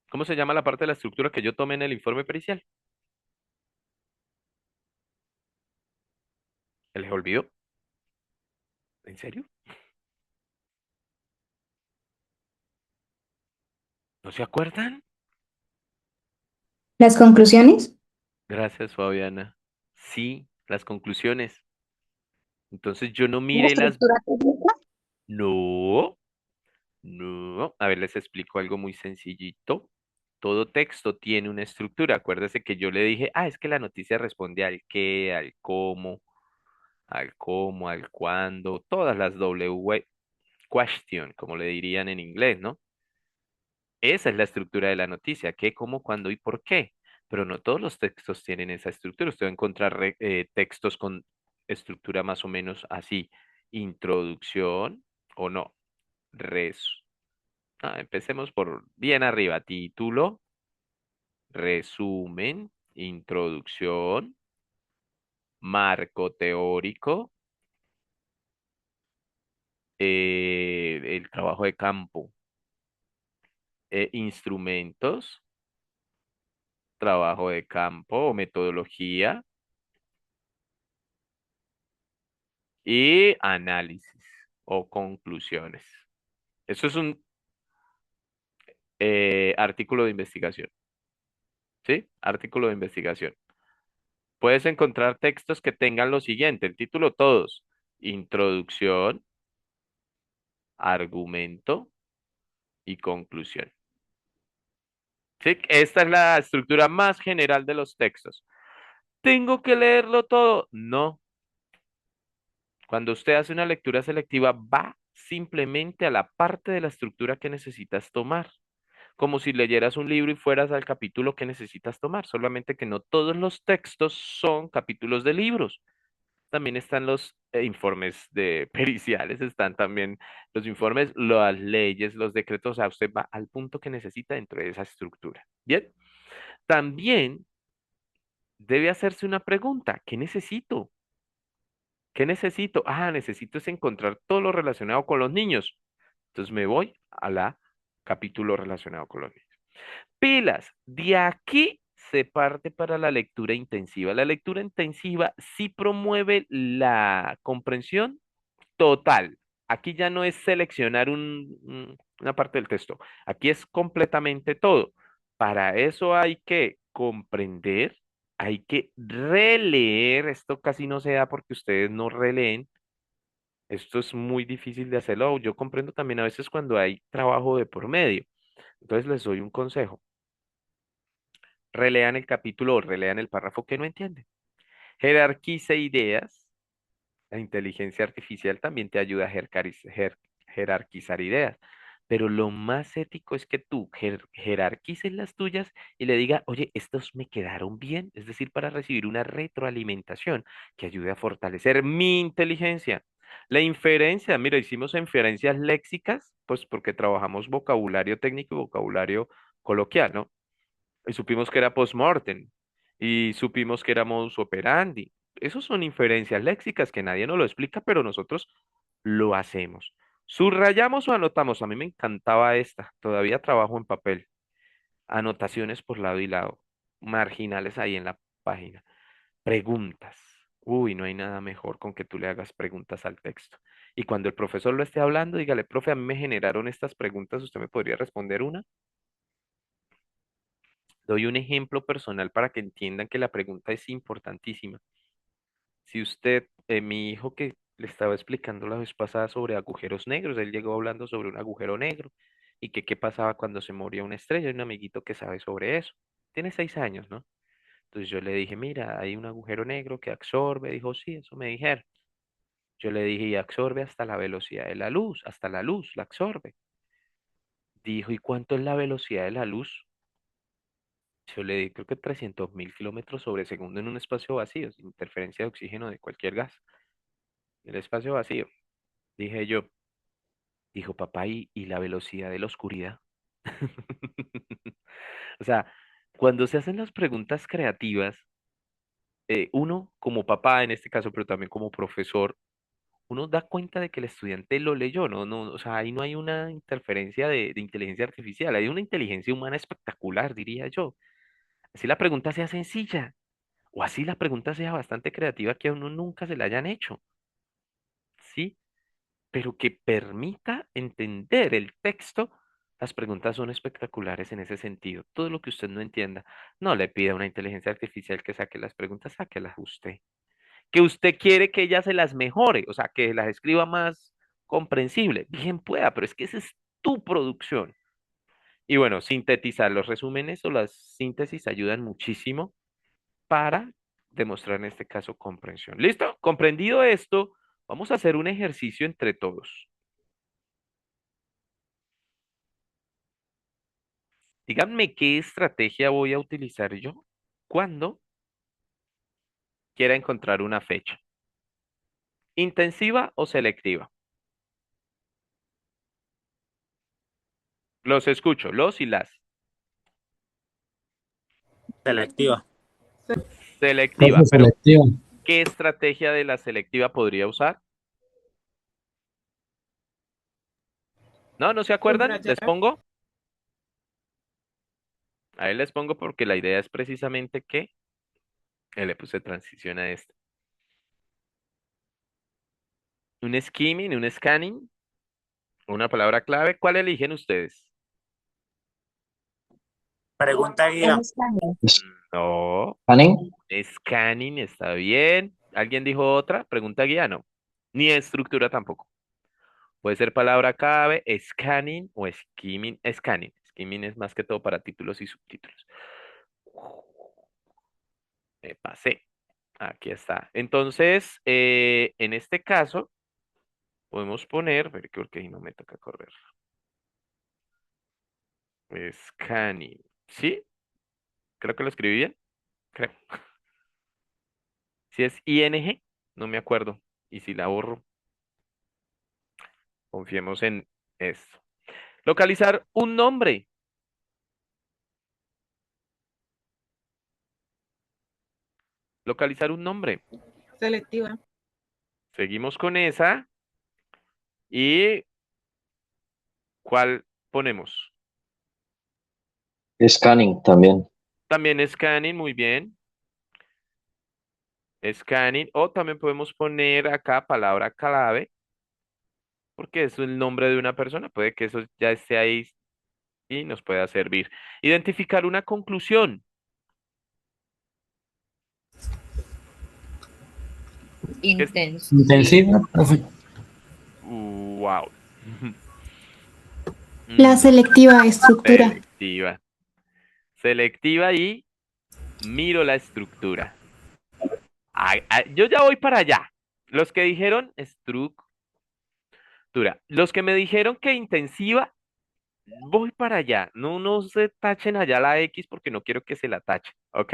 ¿Cómo se llama la parte de la estructura que yo tomé en el informe pericial? ¿Se les olvidó? ¿En serio? ¿No se acuerdan? ¿Las conclusiones? Gracias, Fabiana. Sí, las conclusiones. Entonces yo no ¿La mire las... estructura técnica? No, no. A ver, les explico algo muy sencillito. Todo texto tiene una estructura. Acuérdese que yo le dije, es que la noticia responde al qué, al cómo, al cuándo, todas las W question, como le dirían en inglés, ¿no? Esa es la estructura de la noticia, qué, cómo, cuándo y por qué. Pero no todos los textos tienen esa estructura. Usted va a encontrar textos con estructura más o menos así. Introducción o no. Res. Empecemos por bien arriba. Título, resumen, introducción, marco teórico, el trabajo de campo, instrumentos, trabajo de campo o metodología y análisis o conclusiones. Eso es un artículo de investigación, ¿sí? Artículo de investigación. Puedes encontrar textos que tengan lo siguiente, el título todos, introducción, argumento y conclusión. ¿Sí? Esta es la estructura más general de los textos. ¿Tengo que leerlo todo? No. Cuando usted hace una lectura selectiva, va simplemente a la parte de la estructura que necesitas tomar, como si leyeras un libro y fueras al capítulo que necesitas tomar, solamente que no todos los textos son capítulos de libros. también están los informes de periciales, están también los informes, las leyes, los decretos, o sea, usted va al punto que necesita dentro de esa estructura. Bien, también debe hacerse una pregunta, ¿qué necesito? ¿Qué necesito? Ah, necesito es encontrar todo lo relacionado con los niños. Entonces me voy a la capítulo relacionado con los niños. Pilas, de aquí se parte para la lectura intensiva. La lectura intensiva sí promueve la comprensión total. Aquí ya no es seleccionar una parte del texto. Aquí es completamente todo. Para eso hay que comprender, hay que releer. Esto casi no se da porque ustedes no releen. Esto es muy difícil de hacerlo. Yo comprendo también a veces cuando hay trabajo de por medio. Entonces les doy un consejo. Relean el capítulo o relean el párrafo que no entienden. Jerarquice ideas. La inteligencia artificial también te ayuda a jerarquizar ideas. Pero lo más ético es que tú jerarquices las tuyas y le diga, oye, estos me quedaron bien. Es decir, para recibir una retroalimentación que ayude a fortalecer mi inteligencia. La inferencia, mira, hicimos inferencias léxicas, pues porque trabajamos vocabulario técnico y vocabulario coloquial, ¿no? Y supimos que era postmortem. Y supimos que era modus operandi. Esos son inferencias léxicas que nadie nos lo explica, pero nosotros lo hacemos. Subrayamos o anotamos. A mí me encantaba esta. Todavía trabajo en papel. Anotaciones por lado y lado. Marginales ahí en la página. Preguntas. Uy, no hay nada mejor con que tú le hagas preguntas al texto. Y cuando el profesor lo esté hablando, dígale, profe, a mí me generaron estas preguntas. ¿Usted me podría responder una? Doy un ejemplo personal para que entiendan que la pregunta es importantísima. Si usted, mi hijo que le estaba explicando la vez pasada sobre agujeros negros, él llegó hablando sobre un agujero negro y que qué pasaba cuando se moría una estrella. Hay un amiguito que sabe sobre eso. Tiene 6 años, ¿no? Entonces yo le dije, mira, hay un agujero negro que absorbe. Dijo, sí, eso me dijeron. Yo le dije, y absorbe hasta la velocidad de la luz, hasta la luz, la absorbe. Dijo, ¿y cuánto es la velocidad de la luz? Yo le di creo que 300.000 kilómetros sobre segundo en un espacio vacío, sin interferencia de oxígeno de cualquier gas. El espacio vacío. Dije yo, dijo papá, ¿y la velocidad de la oscuridad? O sea, cuando se hacen las preguntas creativas, uno como papá en este caso, pero también como profesor, uno da cuenta de que el estudiante lo leyó, ¿no? No, o sea, ahí no hay una interferencia de inteligencia artificial, hay una inteligencia humana espectacular, diría yo. Así la pregunta sea sencilla. O así la pregunta sea bastante creativa que a uno nunca se la hayan hecho, ¿sí? Pero que permita entender el texto, las preguntas son espectaculares en ese sentido. Todo lo que usted no entienda, no le pida a una inteligencia artificial que saque las preguntas, sáquelas usted. Que usted quiere que ella se las mejore, o sea, que las escriba más comprensible, bien pueda, pero es que esa es tu producción. Y bueno, sintetizar los resúmenes o las síntesis ayudan muchísimo para demostrar en este caso comprensión. ¿Listo? Comprendido esto, vamos a hacer un ejercicio entre todos. Díganme qué estrategia voy a utilizar yo cuando quiera encontrar una fecha. ¿Intensiva o selectiva? Los escucho, los y las. Selectiva. Selectiva, Profe, pero selectiva. ¿qué estrategia de la selectiva podría usar? ¿No? ¿No se acuerdan? Subrayar. ¿Les pongo? Ahí les pongo porque la idea es precisamente que le puse transición a esto. Un skimming, un scanning, una palabra clave. ¿Cuál eligen ustedes? Pregunta guía. No, ¿Scanning? scanning está bien. ¿Alguien dijo otra? Pregunta guía, no. Ni estructura tampoco. Puede ser palabra clave, scanning o skimming. Scanning. Skimming es más que todo para títulos y subtítulos. Me pasé. Aquí está. Entonces, en este caso, podemos poner, ver que porque ahí no me toca correr. Scanning. ¿Sí? Creo que lo escribí bien. Creo. Si es ing. no me acuerdo. Y si la borro, confiemos en esto. Localizar un nombre. Localizar un nombre. Selectiva. Seguimos con esa. ¿Y cuál ponemos? Scanning también. También scanning, muy bien. Scanning. O también podemos poner acá palabra clave, porque es el nombre de una persona. Puede que eso ya esté ahí y nos pueda servir. Identificar una conclusión. ¿Qué es? Intensiva, profe. Wow. La selectiva estructura. Selectiva. Selectiva y miro la estructura. Yo ya voy para allá. Los que dijeron estructura. Los que me dijeron que intensiva, voy para allá. No, no se tachen allá la X porque no quiero que se la tachen. ¿Ok?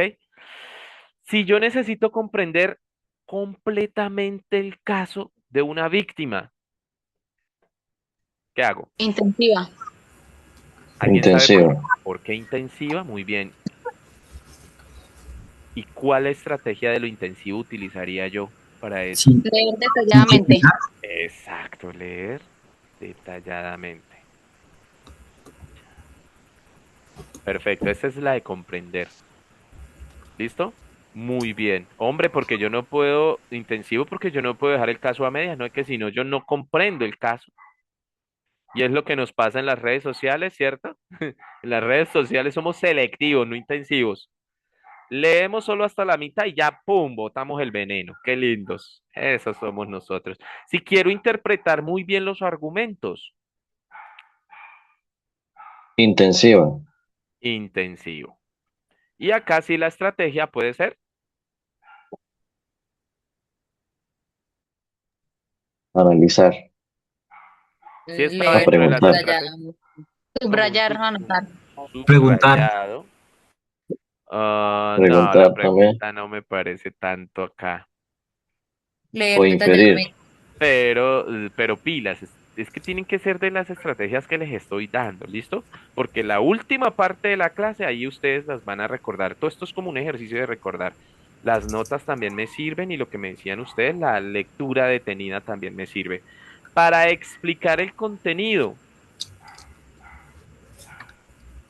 Si yo necesito comprender completamente el caso de una víctima, ¿qué hago? Intensiva. ¿Alguien sabe Intensiva. por qué intensiva? Muy bien. ¿Y cuál estrategia de lo intensivo utilizaría yo para eso? Sí. Leer detalladamente. Exacto, leer detalladamente. Perfecto, esa es la de comprender. ¿Listo? Muy bien. Hombre, porque yo no puedo, intensivo, porque yo no puedo dejar el caso a medias, no es que si no, yo no comprendo el caso. Y es lo que nos pasa en las redes sociales, ¿cierto? En las redes sociales somos selectivos, no intensivos. Leemos solo hasta la mitad y ya, ¡pum!, botamos el veneno. Qué lindos. Esos somos nosotros. Si quiero interpretar muy bien los argumentos, Intensiva. intensivo. Y acá sí la estrategia puede ser Analizar. si estaba A dentro de las preguntar. estrategias, como un Subrayar, anotar. Preguntar. subrayado. No, la Preguntar también. pregunta no me parece tanto acá. O Leer inferir. detalladamente. Pero pilas, es que tienen que ser de las estrategias que les estoy dando, ¿listo? Porque la última parte de la clase, ahí ustedes las van a recordar. Todo esto es como un ejercicio de recordar. Las notas también me sirven y lo que me decían ustedes, la lectura detenida también me sirve. Para explicar el contenido,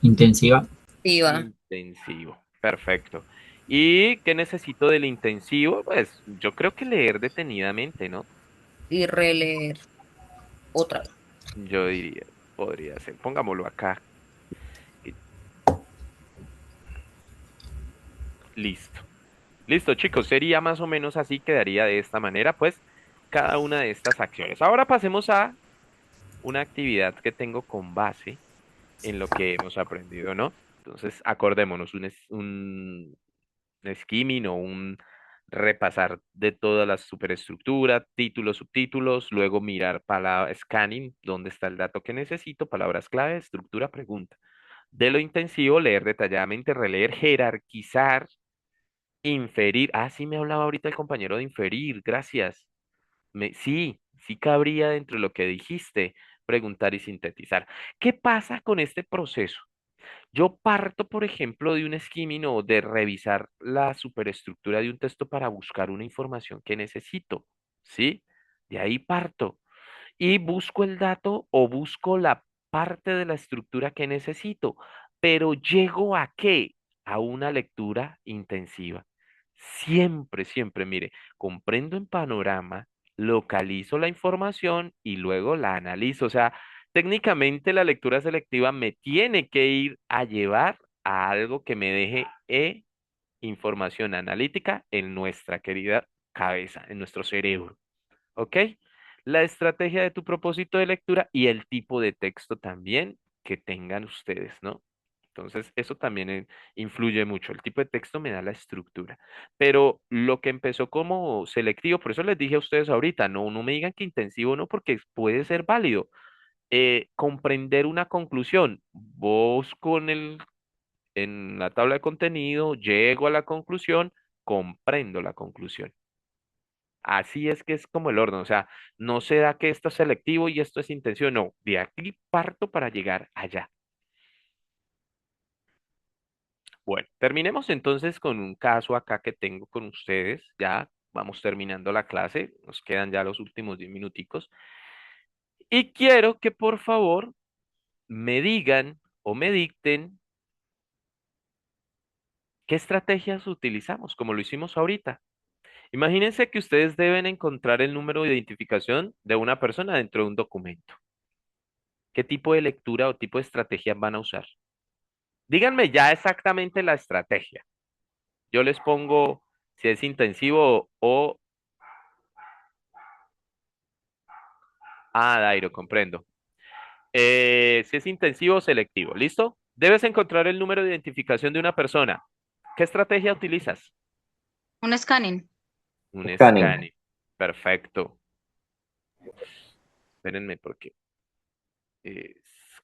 Intensiva. Activa. intensivo. Perfecto. ¿Y qué necesito del intensivo? Pues yo creo que leer detenidamente, ¿no? Y releer otra vez. Yo diría, podría ser. Pongámoslo acá. Y listo. Listo, chicos. Sería más o menos así, quedaría de esta manera, pues, cada una de estas acciones. Ahora pasemos a una actividad que tengo con base en lo que hemos aprendido, ¿no? Entonces, acordémonos, un skimming o un repasar de toda la superestructura, títulos, subtítulos, luego mirar palabra scanning, dónde está el dato que necesito, palabras clave, estructura, pregunta. De lo intensivo, leer detalladamente, releer, jerarquizar, inferir. Ah, sí me hablaba ahorita el compañero de inferir, gracias. Sí cabría dentro de lo que dijiste, preguntar y sintetizar. ¿Qué pasa con este proceso? Yo parto, por ejemplo, de un skimming o de revisar la superestructura de un texto para buscar una información que necesito, ¿sí? De ahí parto y busco el dato o busco la parte de la estructura que necesito, pero llego a qué? A una lectura intensiva. Siempre, siempre, mire, comprendo en panorama, localizo la información y luego la analizo. O sea, técnicamente la lectura selectiva me tiene que ir a llevar a algo que me deje información analítica en nuestra querida cabeza, en nuestro cerebro. ¿Ok? La estrategia de tu propósito de lectura y el tipo de texto también que tengan ustedes, ¿no? Entonces, eso también influye mucho. El tipo de texto me da la estructura. Pero lo que empezó como selectivo, por eso les dije a ustedes ahorita, no, no me digan que intensivo no, porque puede ser válido. Comprender una conclusión. Busco en la tabla de contenido, llego a la conclusión, comprendo la conclusión. Así es que es como el orden, o sea, no se da que esto es selectivo y esto es intensivo, no, de aquí parto para llegar allá. Bueno, terminemos entonces con un caso acá que tengo con ustedes, ya vamos terminando la clase, nos quedan ya los últimos 10 minuticos, y quiero que por favor me digan o me dicten qué estrategias utilizamos, como lo hicimos ahorita. Imagínense que ustedes deben encontrar el número de identificación de una persona dentro de un documento. ¿Qué tipo de lectura o tipo de estrategia van a usar? Díganme ya exactamente la estrategia. Yo les pongo si es intensivo o... Ah, Dairo, comprendo. Si es intensivo o selectivo, ¿listo? Debes encontrar el número de identificación de una persona. ¿Qué estrategia utilizas? Un scanning. Un Scanning. scanning. Perfecto. Espérenme porque...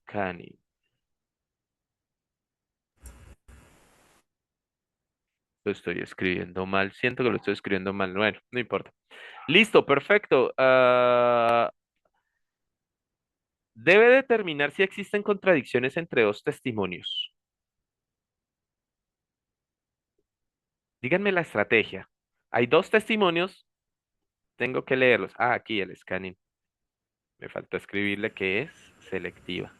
scanning. Lo estoy escribiendo mal. Siento que lo estoy escribiendo mal. Bueno, no importa. Listo, perfecto. Debe determinar si existen contradicciones entre dos testimonios. Díganme la estrategia. Hay dos testimonios, tengo que leerlos. Ah, aquí el scanning. Me faltó escribirle que es selectiva.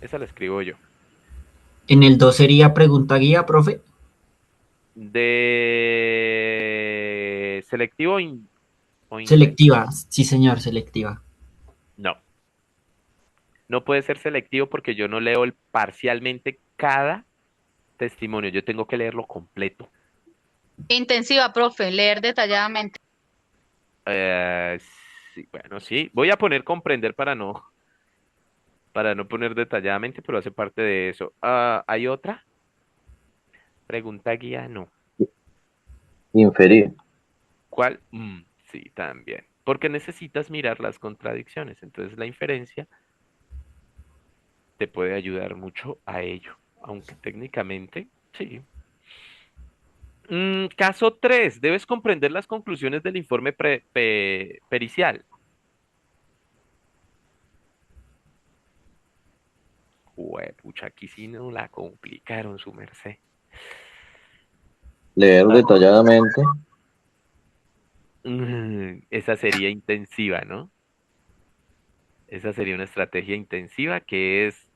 Esa la escribo yo. En el 2 sería pregunta guía, profe. De selectivo o intensivo. Selectiva, sí señor, selectiva. No, no puede ser selectivo porque yo no leo parcialmente cada testimonio. Yo tengo que leerlo completo. Intensiva, profe, leer detalladamente. Eh, sí, bueno, sí. Voy a poner comprender para no poner detalladamente, pero hace parte de eso. Ah, ¿hay otra? Pregunta guía, no. Inferir. ¿Cuál? Sí, también. Porque necesitas mirar las contradicciones. Entonces la inferencia te puede ayudar mucho a ello. Aunque técnicamente, sí. Caso 3. Debes comprender las conclusiones del informe pericial. Pucha, aquí sí no la complicaron su merced. Leer detalladamente. Esa sería intensiva, ¿no? Esa sería una estrategia intensiva que es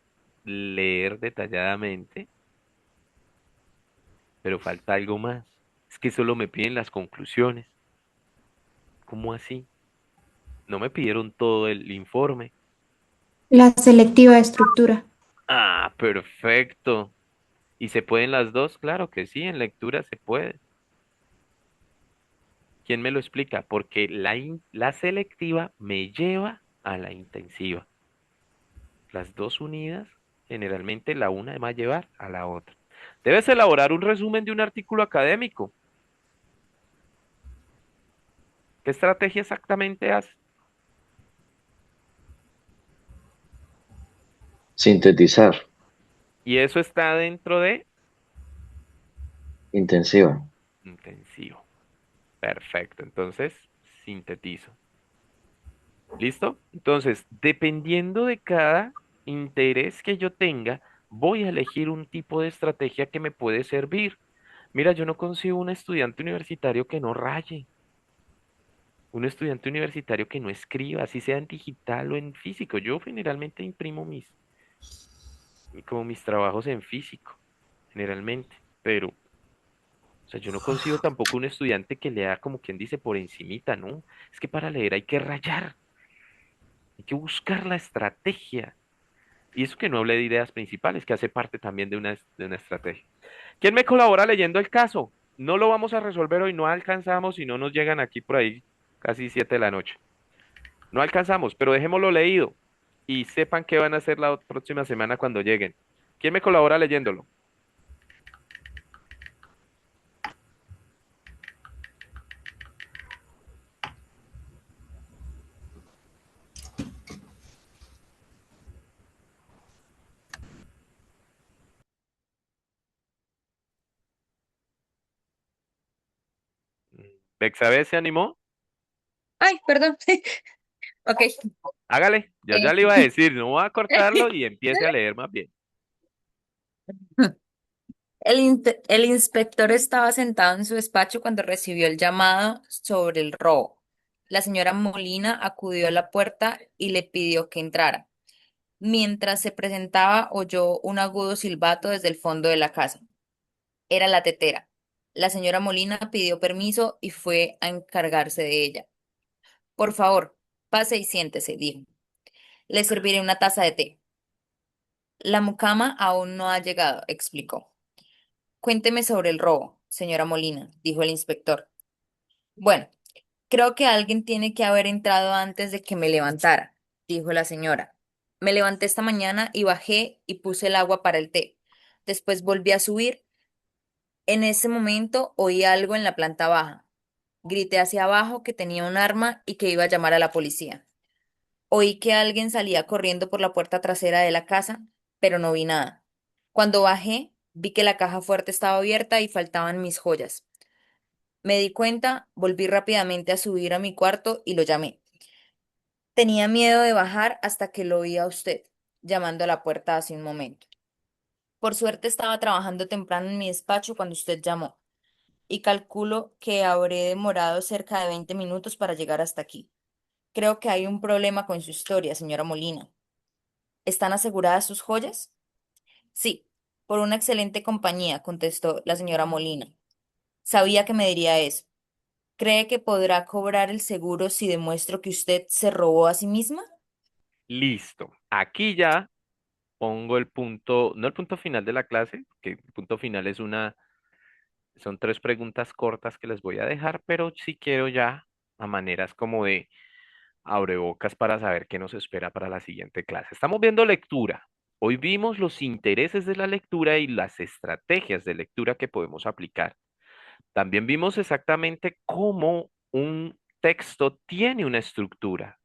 leer detalladamente, pero falta algo más. Es que solo me piden las conclusiones. ¿Cómo así? No me pidieron todo el informe. La selectiva estructura. Ah, perfecto. ¿Y se pueden las dos? Claro que sí, en lectura se puede. ¿Quién me lo explica? Porque la selectiva me lleva a la intensiva. Las dos unidas, generalmente la una va a llevar a la otra. Debes elaborar un resumen de un artículo académico. ¿Qué estrategia exactamente haces? Sintetizar. Y eso está dentro de Intensiva. intensivo. Perfecto. Entonces, sintetizo. ¿Listo? Entonces, dependiendo de cada interés que yo tenga, voy a elegir un tipo de estrategia que me puede servir. Mira, yo no consigo un estudiante universitario que no raye, un estudiante universitario que no escriba, así sea en digital o en físico. Yo generalmente imprimo como mis trabajos en físico, generalmente, pero, o sea, yo no consigo tampoco un estudiante que lea como quien dice por encimita, ¿no? Es que para leer hay que rayar, hay que buscar la estrategia. Y eso que no hablé de ideas principales, que hace parte también de una estrategia. ¿Quién me colabora leyendo el caso? No lo vamos a resolver hoy, no alcanzamos y no nos llegan aquí por ahí casi 7 de la noche. No alcanzamos, pero dejémoslo leído y sepan qué van a hacer la próxima semana cuando lleguen. ¿Quién me colabora leyéndolo? ¿Bexabe se animó? Ay, perdón. Ok. Hágale, yo ya Eh, le iba a decir, no voy a cortarlo y empiece a leer más bien. el inspector estaba sentado en su despacho cuando recibió el llamado sobre el robo. La señora Molina acudió a la puerta y le pidió que entrara. Mientras se presentaba, oyó un agudo silbato desde el fondo de la casa. Era la tetera. La señora Molina pidió permiso y fue a encargarse de ella. Por favor, pase y siéntese, dijo. Le serviré una taza de té. La mucama aún no ha llegado, explicó. Cuénteme sobre el robo, señora Molina, dijo el inspector. Bueno, creo que alguien tiene que haber entrado antes de que me levantara, dijo la señora. Me levanté esta mañana y bajé y puse el agua para el té. Después volví a subir. En ese momento oí algo en la planta baja. Grité hacia abajo que tenía un arma y que iba a llamar a la policía. Oí que alguien salía corriendo por la puerta trasera de la casa, pero no vi nada. Cuando bajé, vi que la caja fuerte estaba abierta y faltaban mis joyas. Me di cuenta, volví rápidamente a subir a mi cuarto y lo llamé. Tenía miedo de bajar hasta que lo oí a usted, llamando a la puerta hace un momento. Por suerte estaba trabajando temprano en mi despacho cuando usted llamó, y calculo que habré demorado cerca de 20 minutos para llegar hasta aquí. Creo que hay un problema con su historia, señora Molina. ¿Están aseguradas sus joyas? Sí, por una excelente compañía, contestó la señora Molina. Sabía que me diría eso. ¿Cree que podrá cobrar el seguro si demuestro que usted se robó a sí misma? Listo. Aquí ya pongo el punto, no el punto final de la clase, que el punto final es son tres preguntas cortas que les voy a dejar, pero sí quiero ya a maneras como de abrebocas para saber qué nos espera para la siguiente clase. Estamos viendo lectura. Hoy vimos los intereses de la lectura y las estrategias de lectura que podemos aplicar. También vimos exactamente cómo un texto tiene una estructura,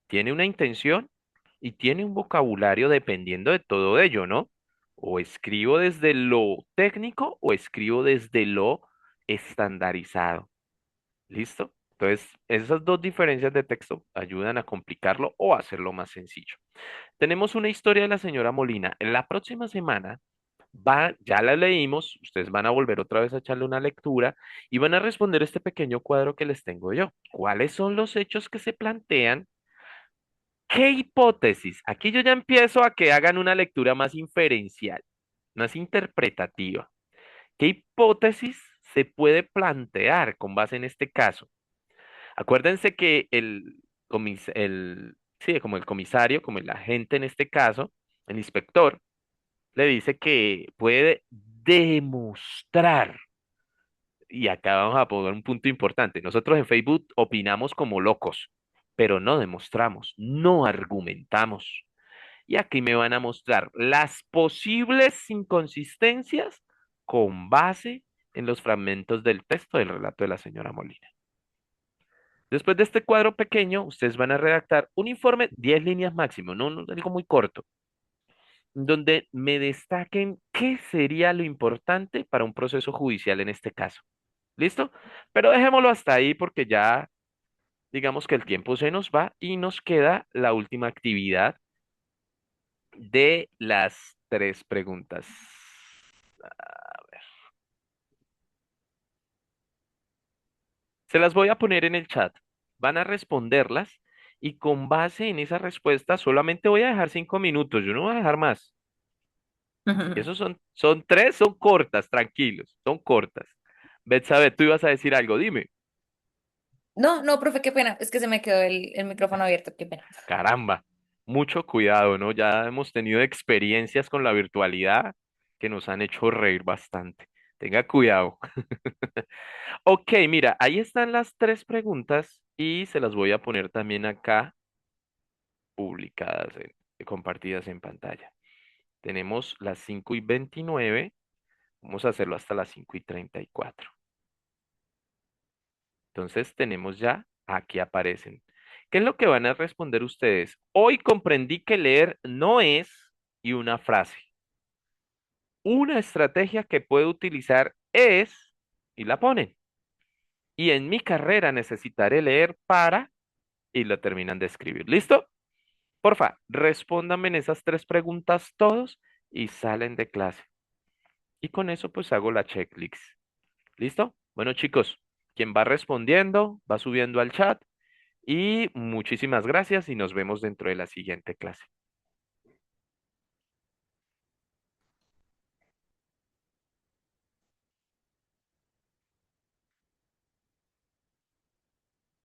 tiene una intención y tiene un vocabulario dependiendo de todo ello, ¿no? O escribo desde lo técnico o escribo desde lo estandarizado. ¿Listo? Entonces, esas dos diferencias de texto ayudan a complicarlo o a hacerlo más sencillo. Tenemos una historia de la señora Molina. En la próxima semana ya la leímos, ustedes van a volver otra vez a echarle una lectura y van a responder este pequeño cuadro que les tengo yo. ¿Cuáles son los hechos que se plantean? ¿Qué hipótesis? Aquí yo ya empiezo a que hagan una lectura más inferencial, más interpretativa. ¿Qué hipótesis se puede plantear con base en este caso? Acuérdense que sí, como el comisario, como el agente en este caso, el inspector, le dice que puede demostrar, y acá vamos a poner un punto importante, nosotros en Facebook opinamos como locos, pero no demostramos, no argumentamos. Y aquí me van a mostrar las posibles inconsistencias con base en los fragmentos del texto del relato de la señora Molina. Después de este cuadro pequeño, ustedes van a redactar un informe, 10 líneas máximo, no algo muy corto, donde me destaquen qué sería lo importante para un proceso judicial en este caso. ¿Listo? Pero dejémoslo hasta ahí porque ya digamos que el tiempo se nos va y nos queda la última actividad de las tres preguntas. A ver, se las voy a poner en el chat. Van a responderlas y con base en esa respuesta solamente voy a dejar 5 minutos. Yo no voy a dejar más. Esos son tres, son cortas, tranquilos, son cortas. Betsabe, tú ibas a decir algo, dime. No, no, profe, qué pena. Es que se me quedó el micrófono abierto, qué pena. Caramba, mucho cuidado, ¿no? Ya hemos tenido experiencias con la virtualidad que nos han hecho reír bastante. Tenga cuidado. Ok, mira, ahí están las tres preguntas y se las voy a poner también acá publicadas, compartidas en pantalla. Tenemos las 5:29. Vamos a hacerlo hasta las 5:34. Entonces tenemos ya, aquí aparecen. ¿Qué es lo que van a responder ustedes? Hoy comprendí que leer no es y una frase. Una estrategia que puedo utilizar es, y la ponen. y en mi carrera necesitaré leer para, y lo terminan de escribir. ¿Listo? Porfa, respóndanme en esas tres preguntas todos y salen de clase. Y con eso pues hago la checklist. ¿Listo? Bueno, chicos, quien va respondiendo, va subiendo al chat y muchísimas gracias y nos vemos dentro de la siguiente clase.